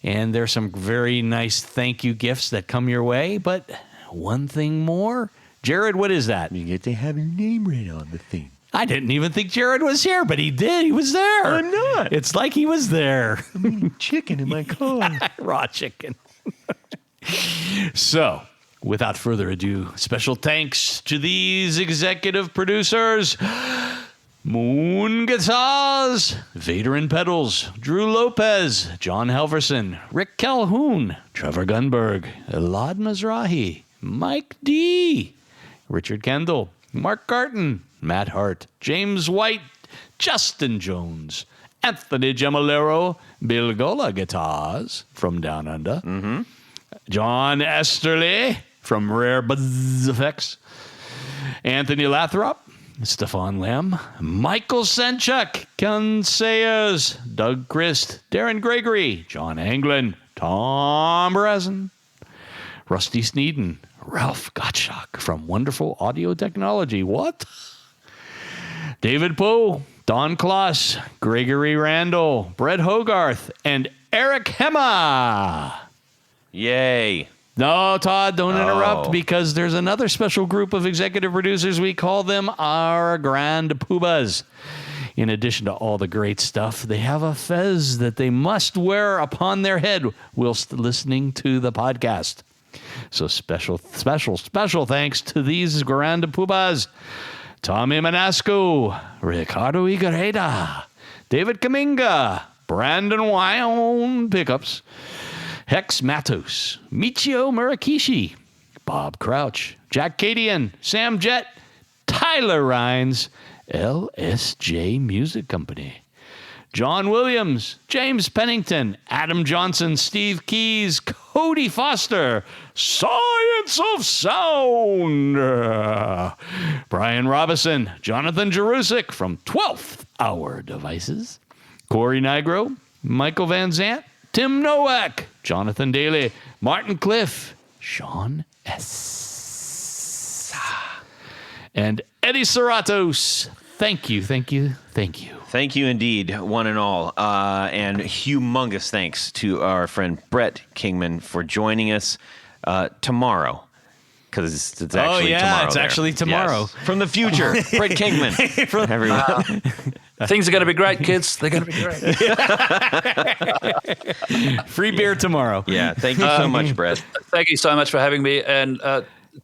And there's some very nice thank you gifts that come your way. But one thing more. Jared, what is that? You get to have your name right on the thing. I didn't even think Jared was here, but he did. He was there. I'm not. It's like he was there. I'm eating chicken in my car. Raw chicken. So, without further ado, special thanks to these executive producers: Moon Guitars, Vader and Pedals, Drew Lopez, John Helverson, Rick Calhoun, Trevor Gunberg, Elad Mizrahi, Mike D, Richard Kendall, Mark Garton, Matt Hart, James White, Justin Jones, Anthony Gemolero, Bill Gola Guitars from Down Under, John Esterly from Rare Buzz Effects, Anthony Lathrop, Stefan Lamb, Michael Senchuk, Ken Sayers, Doug Christ, Darren Gregory, John Anglin, Tom Brezen, Rusty Sneeden, Ralph Gottschalk from Wonderful Audio Technology. What? David Poe, Don Kloss, Gregory Randall, Brett Hogarth, and Eric Hema. Yay. No, Todd, don't interrupt, Oh. because there's another special group of executive producers. We call them our Grand Poobahs. In addition to all the great stuff, they have a fez that they must wear upon their head whilst listening to the podcast. So special thanks to these Grand Poobahs: Tommy Manasco, Ricardo Igareda, David Kaminga, Brandon Wyon Pickups, Hex Matos, Michio Murakishi, Bob Crouch, Jack Cadian, Sam Jett, Tyler Rhines, LSJ Music Company, John Williams, James Pennington, Adam Johnson, Steve Keys, Cody Foster, Science of Sound, Brian Robison, Jonathan Jerusik from 12th Hour Devices, Corey Nigro, Michael Van Zant, Tim Nowak, Jonathan Daly, Martin Cliff, Sean S. and Eddie Serratos. Thank you. Thank you indeed, one and all. And humongous thanks to our friend Brett Kingman for joining us tomorrow. Because it's actually tomorrow. It's actually tomorrow. Yes. From the future, Brett Kingman. Everyone. Things are going to be great, kids. They're going to be great. Free beer tomorrow. Yeah, thank you so much, Brett. Thank you so much for having me. And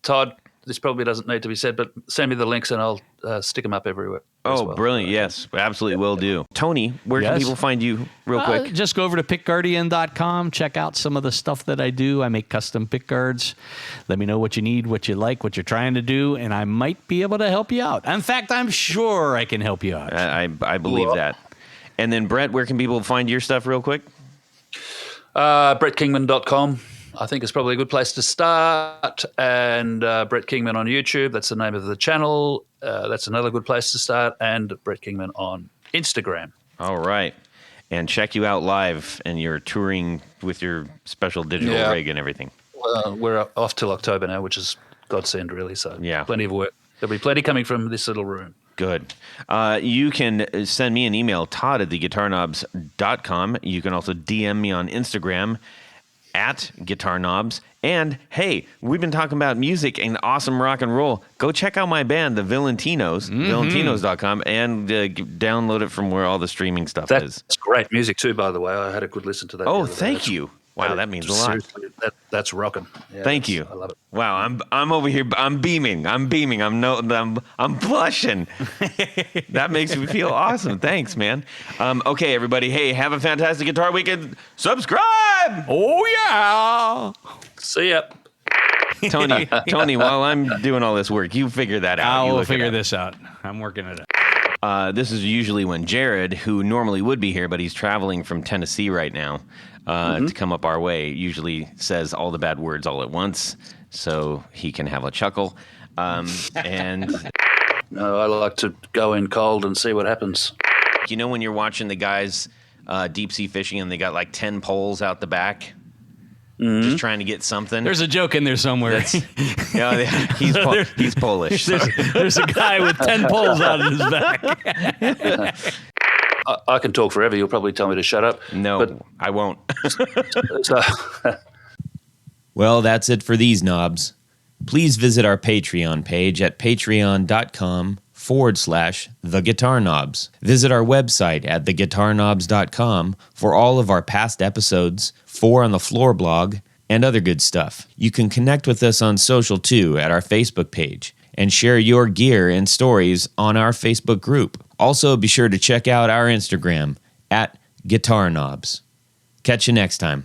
Todd, this probably doesn't need to be said, but send me the links and I'll stick them up everywhere. as Oh, well. brilliant. Yes, absolutely will do. Tony, where can Yes? people find you real quick? Just go over to pickguardian.com. Check out some of the stuff that I do. I make custom pick guards. Let me know what you need, what you like, what you're trying to do, and I might be able to help you out. In fact, I'm sure I can help you out. I believe that. And then, Brett, where can people find your stuff real quick? BrettKingman.com, I think, is probably a good place to start. And Brett Kingman on YouTube, that's the name of the channel. That's another good place to start. And Brett Kingman on Instagram. All right. And check you out live, and you're touring with your special digital rig and everything. We're off till October now, which is godsend, really. So plenty of work. There'll be plenty coming from this little room. Good. You can send me an email, Todd at theguitarknobs.com. You can also DM me on Instagram at guitarknobs. And, hey, we've been talking about music and awesome rock and roll. Go check out my band, the Valentinos, valentinos.com, and download it from where all the streaming stuff is. That's great music, too, by the way. I had a good listen to that. Oh, thank you. Wow, that means a lot. Seriously, that's rocking. Yeah, Thank you. I love it. Wow, I'm over here. I'm beaming. I'm blushing. That makes me feel awesome. Thanks, man. Okay, everybody. Hey, have a fantastic guitar weekend. Subscribe. Oh yeah. See ya. Tony. While I'm doing all this work, you figure that out. I will figure this out. I'm working it out. This is usually when Jared, who normally would be here, but he's traveling from Tennessee right now to come up our way, usually says all the bad words all at once so he can have a chuckle. And No, I like to go in cold and see what happens. you know when you're watching the guys deep sea fishing and they got like 10 poles out the back? Just trying to get something. There's a joke in there somewhere. He's Polish. There's a guy with 10 poles out of his back. I can talk forever. You'll probably tell me to shut up. No, but, I won't. Well, that's it for these knobs. Please visit our Patreon page at patreon.com/theguitarknobs. Visit our website at theguitarknobs.com for all of our past episodes, 4 on the Floor blog, and other good stuff. You can connect with us on social too at our Facebook page and share your gear and stories on our Facebook group. Also, be sure to check out our Instagram at Guitar Knobs. Catch you next time.